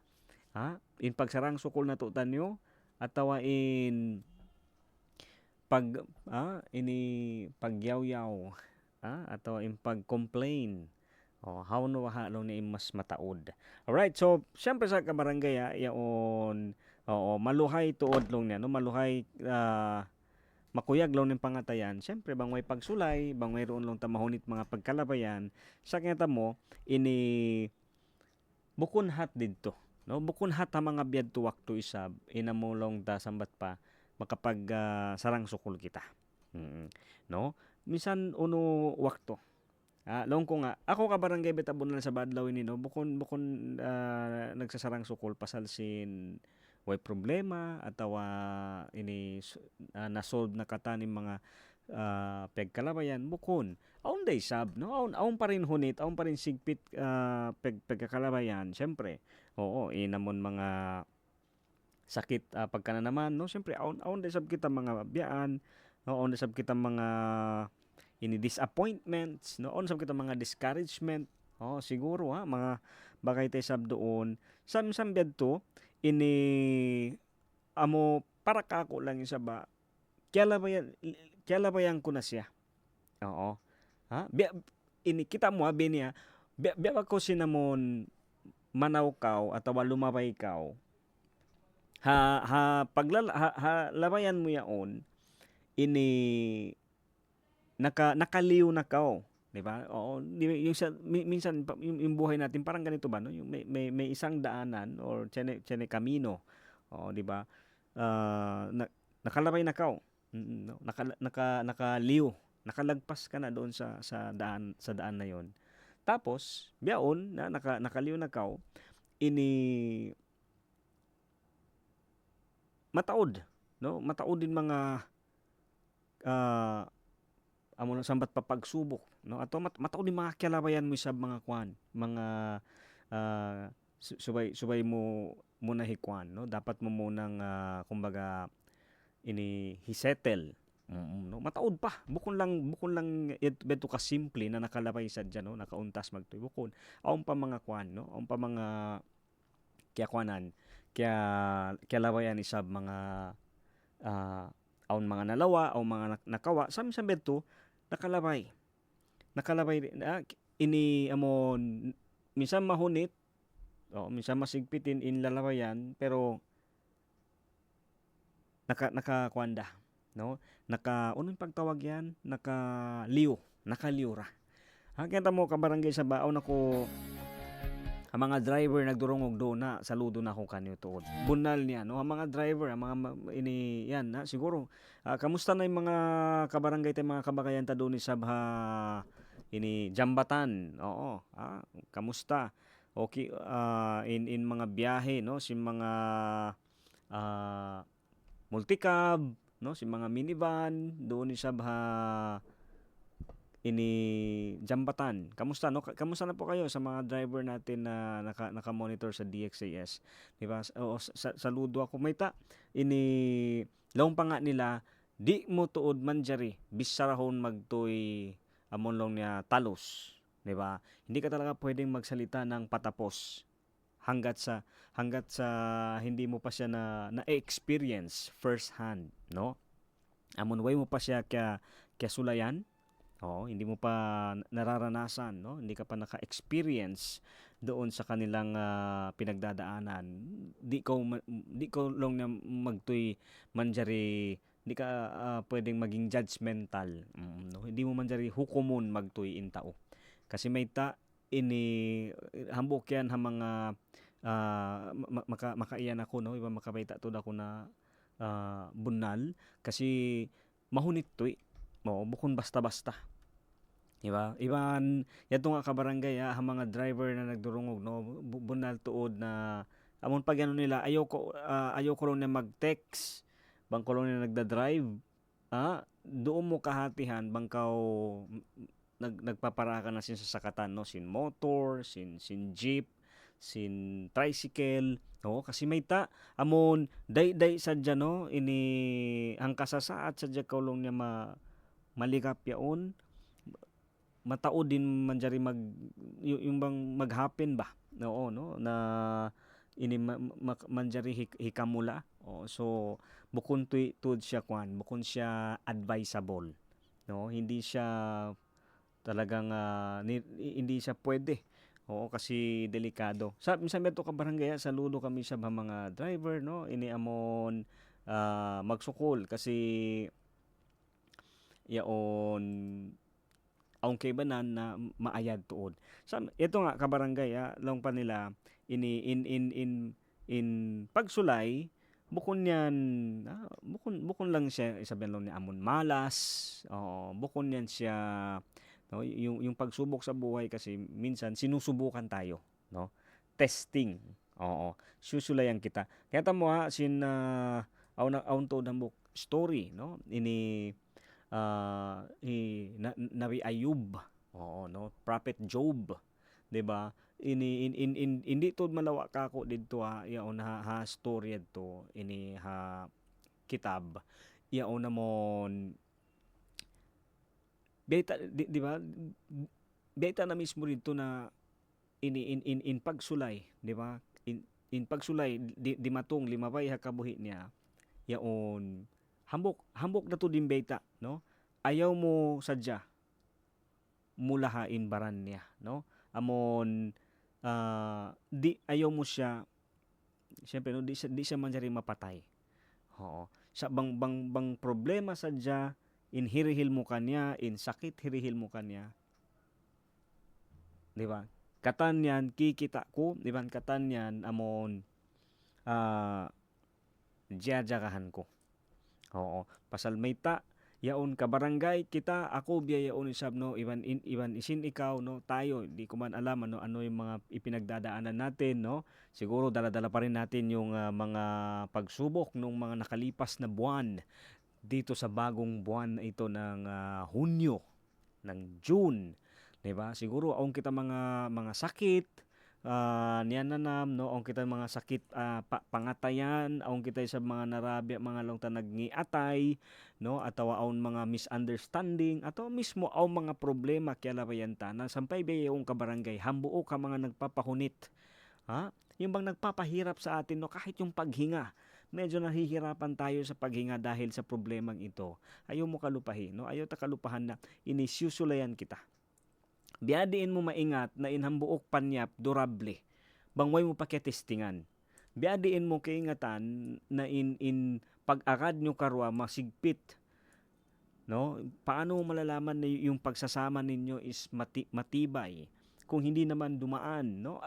In pagsarang sukol na tutan nyo, atawa in ini pagyaw-yaw, atawa in pag-complain. How no halong ni mas mataod. Alright, so, syempre sa kabarangay, yaon, maluhay tuod long niya, no? Maluhay, makuyag lang ng pangatayan, siyempre bang may pagsulay, bang mayroon lang tamahunit mga pagkalabayan, sa kanya mo, ini bukunhat dito. No? Bukunhat ang mga biyad tuwak to isab, inamulong ta sambat pa, makapag sarang sukul kita. No? Minsan uno wakto. Long ko nga, ako kabarangay betabon na sa badlaw ini, no? Bukon nagsasarang sukul pasal sin way problema atawa ini na-solve na katanim mga pagkalabayan bukon aun day sab no aun pa rin hunit aun pa rin sigpit pagkakalabayan syempre oo inamon mga sakit pagkana naman no syempre aun day sab kita mga biyaan no aun day sab kita mga ini disappointments no aun sab kita mga discouragement siguro mga bagay tay sab doon sam biyad to ini amo para kako lang isa ba kalabayan ko na siya oo ini kita mo niya biya ko sinamon manaw kaw atawa lumabay kaw labayan mo yaon ini nakaliw na kaw. Di ba? Oo, minsan yung buhay natin parang ganito ba no? Yung may isang daanan or tiene camino. Oo, di ba? Nakalabay na kao. No? Nakaliw. Nakalagpas ka na doon sa daan na 'yon. Tapos, biyaon na nakaliw na kao ini mataod, no? Mataod din mga amo na sambat papagsubok no ato mataod ni mga kalabayan mo sa mga kwan mga subay mo muna hikwan no dapat mo munang kumbaga ini hisettle no mataod pa bukon lang beto ka simple na nakalabay sadya no nakauntas magtoy bukon aon pa mga kwan no aon pa mga kaya kwanan kaya labayan isab mga aon mga nalawa aw mga nakawa sami sa to nakalabay ini amon minsan mahunit minsan masigpitin in lalawayan pero nakakwanda no unong pagtawag yan nakaliw ra kaya mo kabarangay sa baon ako ang mga driver nagdurungog do na saludo na ako kanyo tuod bunal niya no ang mga driver ang mga ini yan na siguro kamusta na yung mga kabarangay tayo mga kabakayan ta doon ni Sabha ini Jambatan kamusta okay in mga biyahe no si mga multicab no si mga minivan doon ni Sabha ini Jambatan. Kamusta no? Kamusta na po kayo sa mga driver natin na naka-monitor sa DXAS? Di ba? Saludo ako mayta ini laong pa nga nila di mo tuod man jari bisarahon magtoy amon long niya talos, di ba? Hindi ka talaga pwedeng magsalita ng patapos hanggat sa hindi mo pa siya na experience first hand, no? Amon way mo pa siya kaya sulayan. Hindi mo pa nararanasan, no? Hindi ka pa naka-experience doon sa kanilang pinagdadaanan. Di ko long na magtoy manjari, di ka pwedeng maging judgmental. No? Hindi mo manjari hukumon magtoy in tao. Kasi may ini hambok yan ha mga makaiyan ako, no? Iba makabaita to ako na bunal kasi mahunit toy. Bukon basta-basta. Diba? Iban, yato nga kabarangay ang mga driver na nagdurungog, no? Bunal tuod na, amon pag ano nila, ayoko lang na mag-text, bang ko lang na nagda-drive, doon mo kahatihan, bang kaw, nagpapara ka na sin sa sakatan, no? Sin motor, sin jeep, sin tricycle, no? Kasi may amon, day sadya, no? Ini, ang kasasaat sadya kaulong niya maligap yaon matao din manjari yung bang maghapin ba no na ini manjari hikamula so bukon tud siya bukon siya advisable no hindi siya talagang hindi siya pwede kasi delikado minsan beto ka barangay saludo kami sa mga driver no ini amon magsukol kasi yaon aung kay banan na maayad tuod. Ito nga kabarangay long pa nila ini in pagsulay bukon yan bukon lang siya isabihan lang ni amon malas. Bukon yan siya no yung pagsubok sa buhay kasi minsan sinusubukan tayo no. Testing. Susulayan kita. Kaya mo sin aun to dambok story no ini Nabi Ayub no Prophet Job 'di ba hindi to malawa ka ko didto yaon ha story adto ini ha kitab yaon namon beta di ba beta na mismo didto na in pagsulay 'di ba in pagsulay di matong limabay ha kabuhi niya yaon hambok na to din beta no ayaw mo sadya mulahain baran niya no amon di ayaw mo siya syempre no di siya manjari mapatay sa bang problema sadya in hirihil mo kanya in sakit hirihil mo kanya di ba katan yan kikita ko di ba katan yan amon jajagahan ko pasal may yaon ka barangay kita ako biyayaon isab no iban isin ikaw no tayo di ko man alam ano yung mga ipinagdadaanan natin no siguro dala-dala pa rin natin yung mga pagsubok nung mga nakalipas na buwan dito sa bagong buwan na ito ng Hunyo ng June di ba siguro aong kita mga sakit niyan nanam no ang kita mga sakit pangatayan ang kita sa mga narabya mga long nagngiatay no atawa aun mga misunderstanding ato mismo aw mga problema kaya labayan ta na sampay bayong kabarangay hambuo ka mga nagpapahunit yung bang nagpapahirap sa atin no kahit yung paghinga medyo nahihirapan tayo sa paghinga dahil sa problemang ito. Ayaw mo kalupahin, no? Ayaw ta kalupahan na inisusulayan kita. Biadiin mo maingat na inhambuok panyap durable. Bangway mo paketestingan. Biadiin mo kaingatan na in pag-akad nyo karwa masigpit. No? Paano malalaman na yung pagsasama ninyo is matibay kung hindi naman dumaan, no?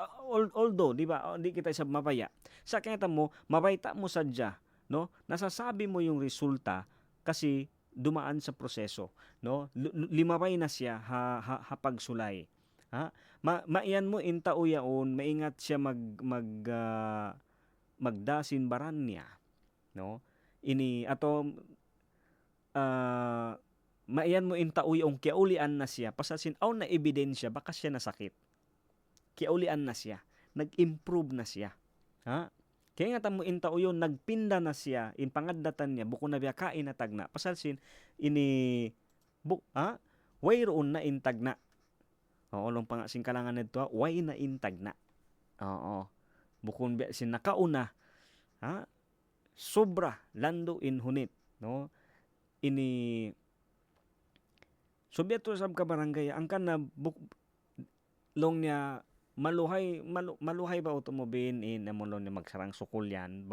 Although, di ba, hindi kita isa mapaya. Sa kanya mo, mabayta mo sadya, no? Nasasabi mo yung resulta kasi dumaan sa proseso, no? Limabay na siya pagsulay. Ha? Maiyan mo inta uyaon, maingat siya magdasin baran niya, no? Ini ato maiyan mo inta uyong kiaulian na siya pasasin aw na ebidensya baka siya nasakit. Kiaulian na siya, nag-improve na siya. Ha? Kaya nga mo inta uyon nagpinda na siya in pangadatan niya buko na biya kain na tagna pasasin ini way roon na intagna. Oo, long pa nga sing kalangan nito, way na intagna. Oo. Bukon biya sin nakauna, ha? Sobra lando in hunit, no? Ini Sobyet to sab ka barangay ang kana long niya maluhay ba automobile in amon long niya magsarang sukol yan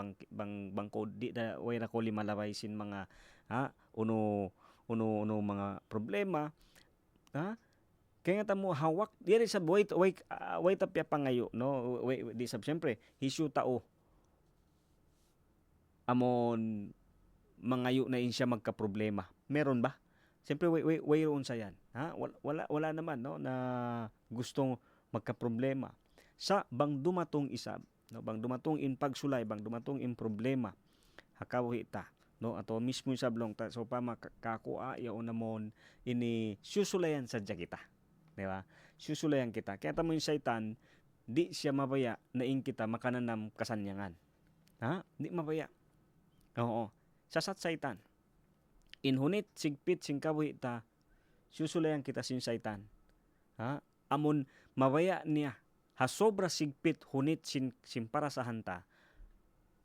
bangko di da way ra ko limalaway sin mga uno mga problema, ha? Kaya nga mo hawak diri sa wait tapya pangayo, no? Di sab syempre issue tao amon mangayo na in siya magka-problema. Meron ba? Siyempre way roon sa yan. Ha? Wala naman, no, na gustong magka-problema. Sa bang dumatong isab, no, bang dumatong in pagsulay, bang dumatong in problema, hakawi ta, no, ato mismo sablong ta so pa makakua yaon namon ini susulayan sa kita. Di ba? Susulayan kita. Kaya tamo yung Satan, di siya mabaya na in kita makananam kasanyangan. Ha? Di mabaya. Oo. Sasat Satan. Inhunit sigpit sing kabuhi ta, susulayan kita sin Satan. Ha? Amon mabaya niya, hasobra sigpit hunit sin para sa hanta,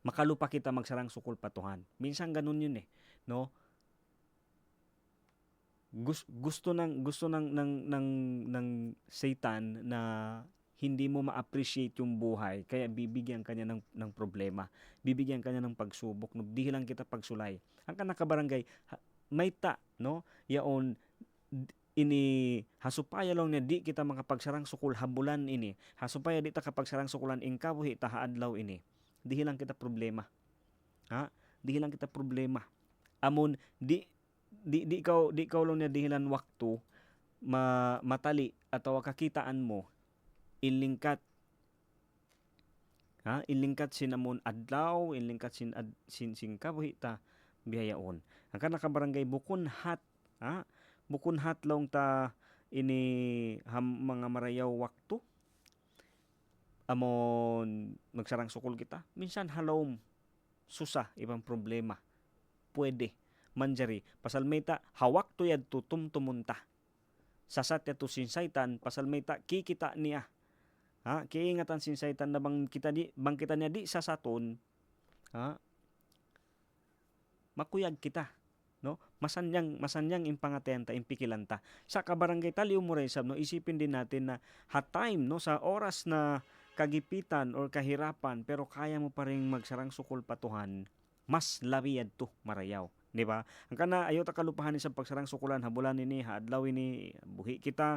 makalupa kita magsarang sukol patuhan. Minsan ganun yun no? Gusto ng Satan na hindi mo ma-appreciate yung buhay, kaya bibigyan kanya ng problema, bibigyan kanya ng pagsubok, no? Di lang kita pagsulay. Ang kanakabarangay, may ta, no? Yaon, ini, hasupaya lang niya, di kita makapagsarang sukul habulan ini, hasupaya di ta kapagsarang sukulan ingkabuhi tahaadlaw ini, di lang kita problema. Ha? Di lang kita problema. Amon, di ikaw lang niya dihilan waktu, matali, atau kakitaan mo, ilingkat sinamon adlaw, ilingkat sin kabuhi ta bihayaon. Ang kanakabarangay bukon hat, ha? Bukon hat long ta ini mga marayaw waktu amon magsarang sukol kita. Minsan halom susa ibang problema. Pwede manjari pasal may ta hawak to yad tumunta. Sasat yato sin Satan pasal may ta kikita niya. Ha, kiingatan sin Satan na bang kita niya di sa saton, ha? Makuyag kita, no? Masanyang impangatenta, impikilanta. Sa kabarangay taliw mo rin no, isipin din natin na time, no, sa oras na kagipitan or kahirapan pero kaya mo pa ring magsarang sukol patuhan, mas labiyad to marayaw. Di ba? Ang kana ayaw ta kalupahan sa pagsarang sukulan habulan ini hadlaw ini buhi kita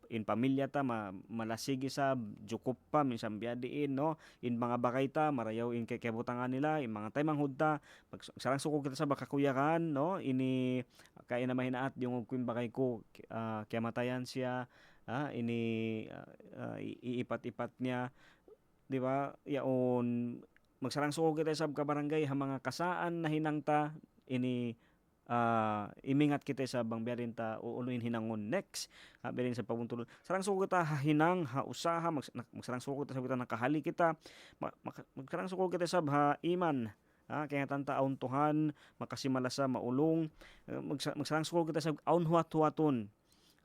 in pamilya ta malasigi sa jukup pa minsan biadiin, no, in mga bakay ta marayaw in kekebutangan nila in mga taymang hudta pagsarang sukol kita sa bakakuyakan, no, ini kaya na mahinaat yung kuin bakay ko kaya matayan siya, ini iipat-ipat niya, di ba? Yaon magsarang sukol kita sa kabarangay ha mga kasaan na hinangta ini imingat kita sa bang biyarin ta uuluin hinangon next biyarin sa pabuntulon sarang suko kita hinang usaha magsarang suko kita sa kita nakahali kita magsarang suko kita sa iman kaya tanta auntuhan makasimala sa maulong magsarang suko kita sa aun huat-huaton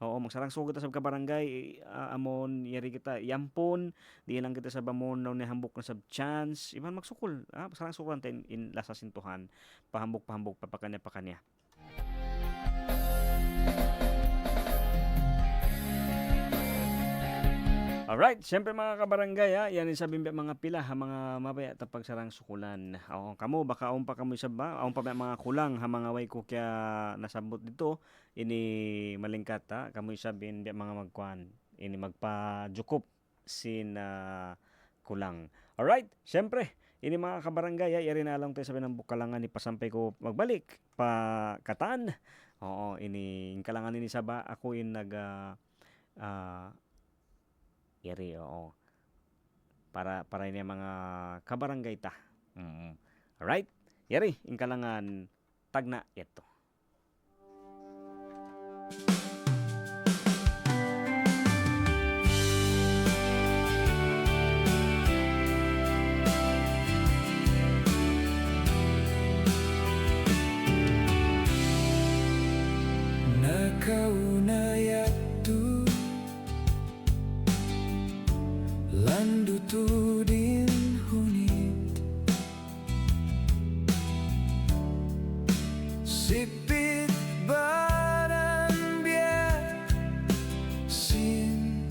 Oo, magsarang sugod ta sa kabarangay, amon yari kita yampon, di lang kita sa bamon na hambok na sab chance, iban magsukol, magsarang sukol natin in lasa sintuhan, pahambok pa kanya. Alright, siyempre mga kabarangay, yan sabi mga pila ha mga mabaya tapag sarang sukulan. O kamo baka aon pa kamo isaba, aon pa mga kulang ha mga way ko kaya nasabot dito ini malingkat ha, kamo isabin mga magkuan, ini magpa-jukop sin kulang. Alright, siyempre ini mga kabarangay, yari na lang tayo sabi ng bukalangan ni pasampay ko magbalik pa Katan. Oo, ini kalangan ni Saba ako in yari, oo. Para ini mga kabarangay ta. Alright? Yari, in kalangan tagna ito. Nakaunayatu landutudin hunit sipit baran biak sin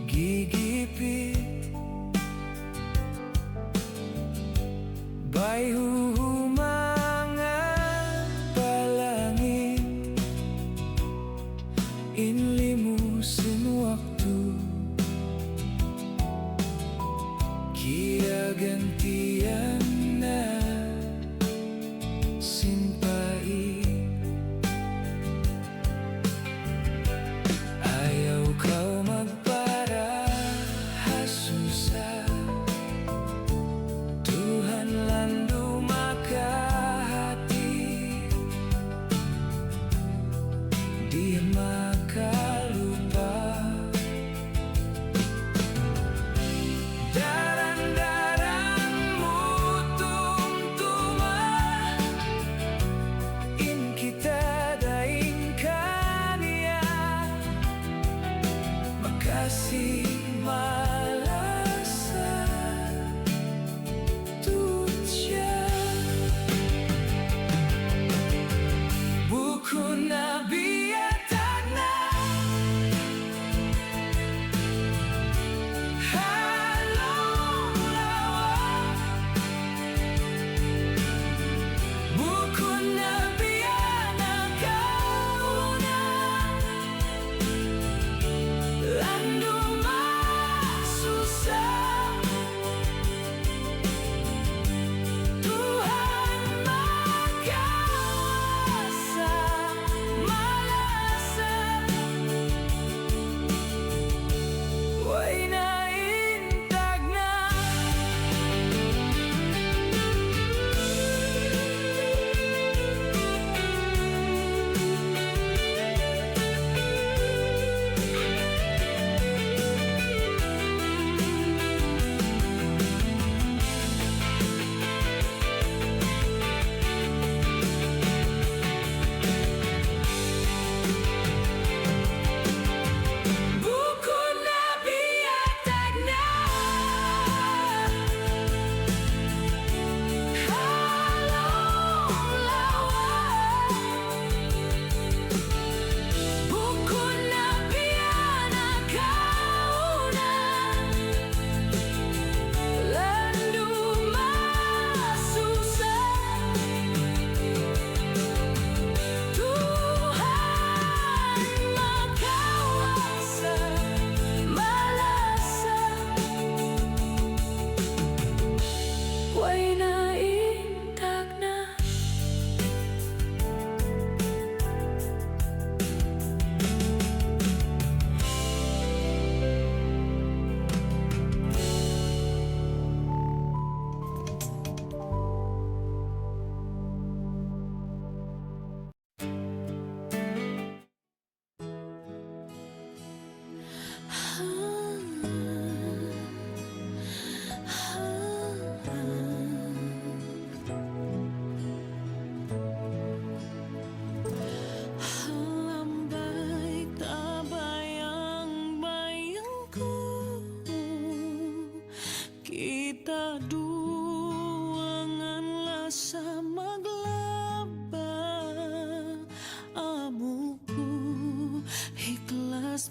gigipit bayhu inlimusin waktu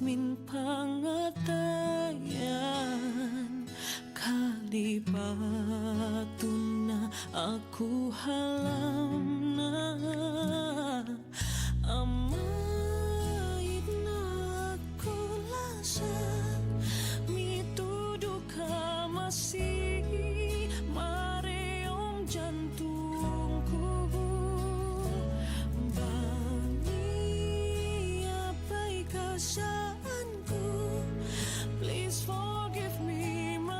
min pangatayan kalibaton na ako halam na amait na ako lasan mitudo ka masi mareong jantung ko bangiyapay ka saan ko please forgive me my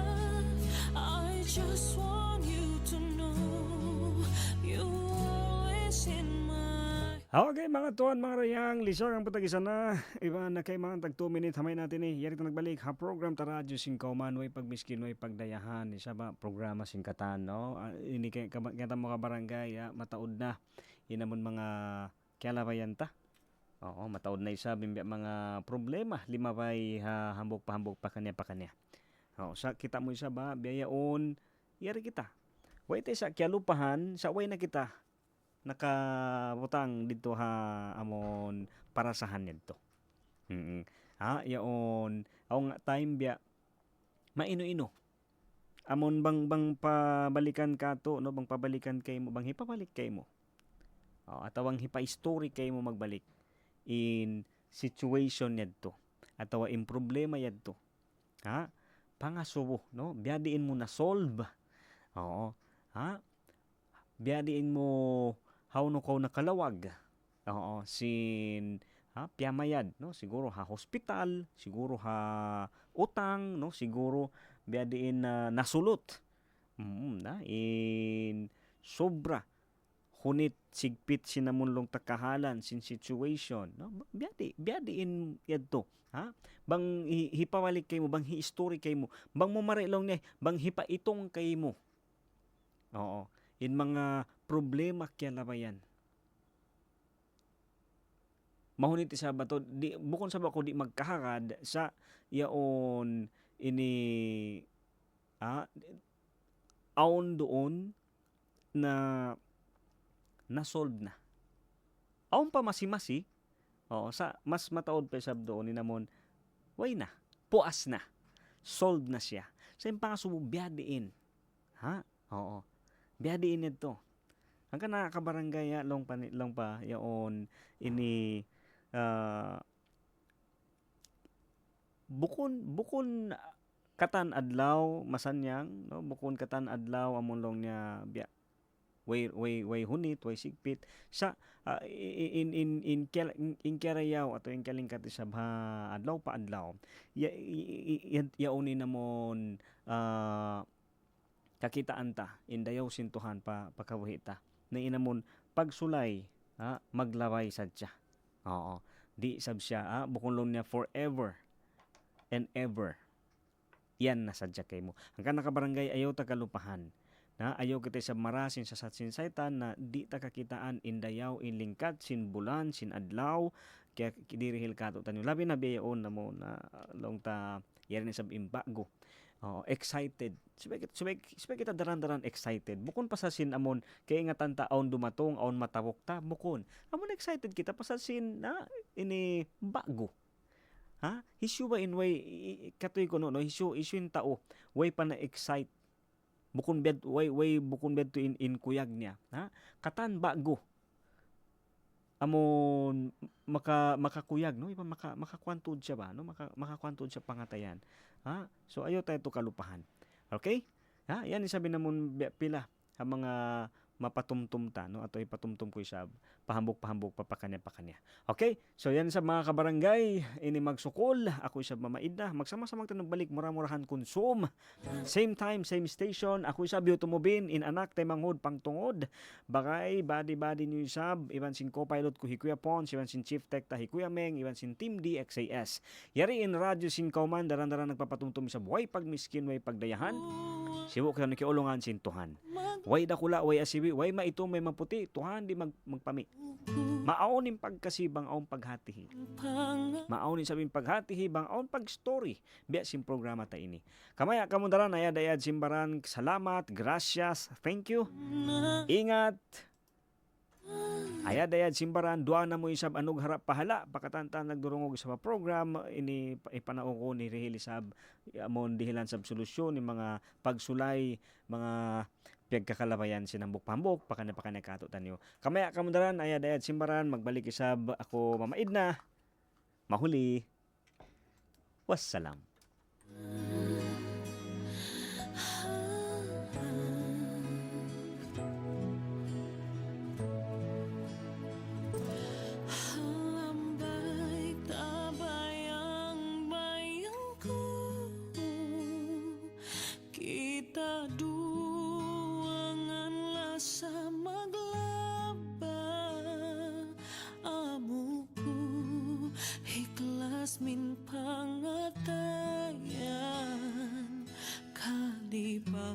love I just want you to know you always in my Okay mga tuwan, mga rayang, lisor ang patag-isa na. Iba na kay mga tag 2 minute, hamay natin Yari ito nagbalik, ha program ta radyo singkauman, way pagmiskin, way pagdayahan. Isa ba, programa singkatan, no? Ini kaya mga barangay, mataod na. Inamon mga kialabayan ta. Oo, mataod na isa, bimbya mga problema. Lima ba'y hambog pa kanya. Oo, sa kita mo isa ba, biyayaon, yari kita. Way tayo sa kialupahan, sa way na kita. Nakabutang dito amon parasahan nito. Yaon nga time biya maino-ino. Amon bang pabalikan ka to, no, bang pabalikan kay mo, bang hipabalik kay mo. Atawang hipa-story kay mo magbalik in situation nito. Atawa in problema yadto. Pangasubo, no? Biyadiin mo na solve. Oo. Biyadiin mo how no ko nakalawag. Oo, piyamayad, no? Siguro hospital, siguro utang, no? Siguro biadiin nasulot. In sobra hunit sigpit sinamunlong takahalan sin situation, no? Biadiin yadto. Bang hipawalik kay mo, bang hi-story kay mo, bang mo marilong niya, bang hipaitong kay mo. Oo. In mga problema kaya labayan. Mahunit isa ba to? Bukon sa ba ko di magkahagad sa yaon ini aon doon na solve na. Aon pa masi-masi, sa mas mataod pa isab doon ninamon, way na, puas na, solve na siya. Sa yung pangasubo, biyadiin. Oo. Biyadiin ito. Ang kanakabarangay long pa yaon ini bukon katan adlaw masanyang, no, bukon katan adlaw amon long niya biya way hunit, way sigpit sa in karayaw ato in kalingkat isabha adlaw pa adlaw yaonin namon kakitaan ta indayaw sintuhan pakawahita na inamon pagsulay maglaway sadya. Oo, di sab siya bukon long niya forever and ever yan na sadya kay mo. Ang kanakabarangay ayaw ta kalupahan na ayaw kita sa marasin sa satsin saitan na di ta kakitaan indayaw inlingkat sin bulan sin adlaw kaya dirihil kato tanyo labi na biyaon na mo na long ta yari ni sab imbago. Excited. Subay kita daran-daran excited. Bukon pa sa sin amon kay nga tanta aon dumatong aon matawok ta bukon. Amon excited kita pa sa sin na ini bago. Issue ba in way katoy ko no issue in tao way pa na excite. Bukon bed way bukon bed to in kuyag niya. Katan bago. Amon makakuyag no iba makakwantod siya ba no makakwantod siya pangatayan. So ayo tayo to kalupahan. Okay? Yan isabi namon pila ang mga mapatumtum ta no ato ipatumtum ko isab pahambok pa kanya. Okay? So yan sa mga kabarangay ini magsukol ako isab mamaid na magsama-sama tayo balik mura-murahan konsum. Same time, same station. Ako isab yo tumubin in anak tay manghod pangtungod. Bagay body niyo isab iban sin co-pilot ko Hikuya Pons, iban sin chief tech ta Hikuya Meng, iban sin team DXAS. Yari in radyo sin kauman daran-daran nagpapatumtum isab way pagmiskin way pagdayahan. Siwo kayo nakiulungan sin tuhan. Way dakula, way asiwi, way maito, may maputi. Tuhan di magpami. Maaunin pagkasibang aon paghatihi. Maaunin sabing paghatihi bang aon pag-story. Biya sim programa ta ini. Kamaya kamundaran ayad simbaran. Salamat, gracias, thank you. Ingat. Ayad simbaran, duwa na mo isab anog harap pahala, pakatanta nagdurungog sa program, ini ipanao ko ni Rehilisab, amon dihilan sab solusyon ni mga pagsulay, mga pagkakalabayan sinambok pambok, pakana-kato tanyo. Kamaya kamundaran, ayad simbaran, magbalik isab, ako mamaid na, mahuli, wassalam. Kita duanganlah sa maglaba amuku ikhlas min pangatayan kalibatun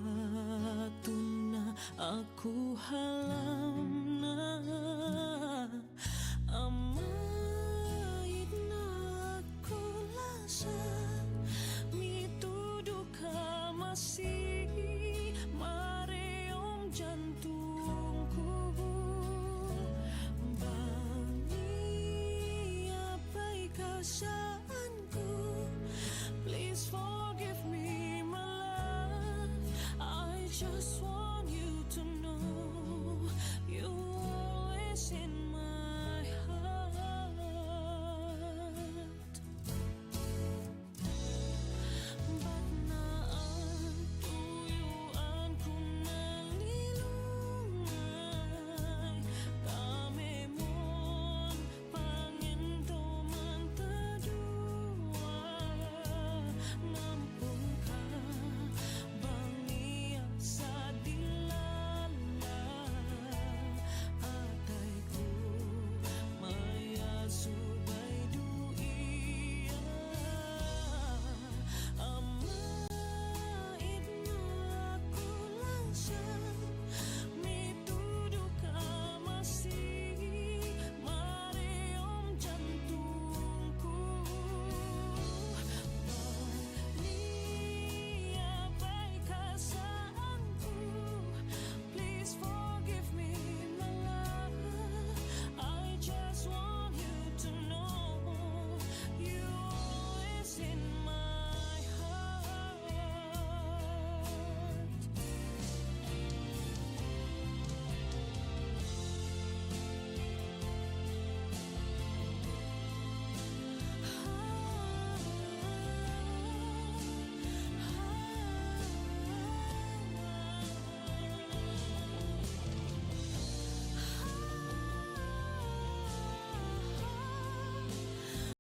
na aku halam na amait na aku lasan mituduh ka masih mareong jantungku bani apa'y kasaanku please forgive me my love I just want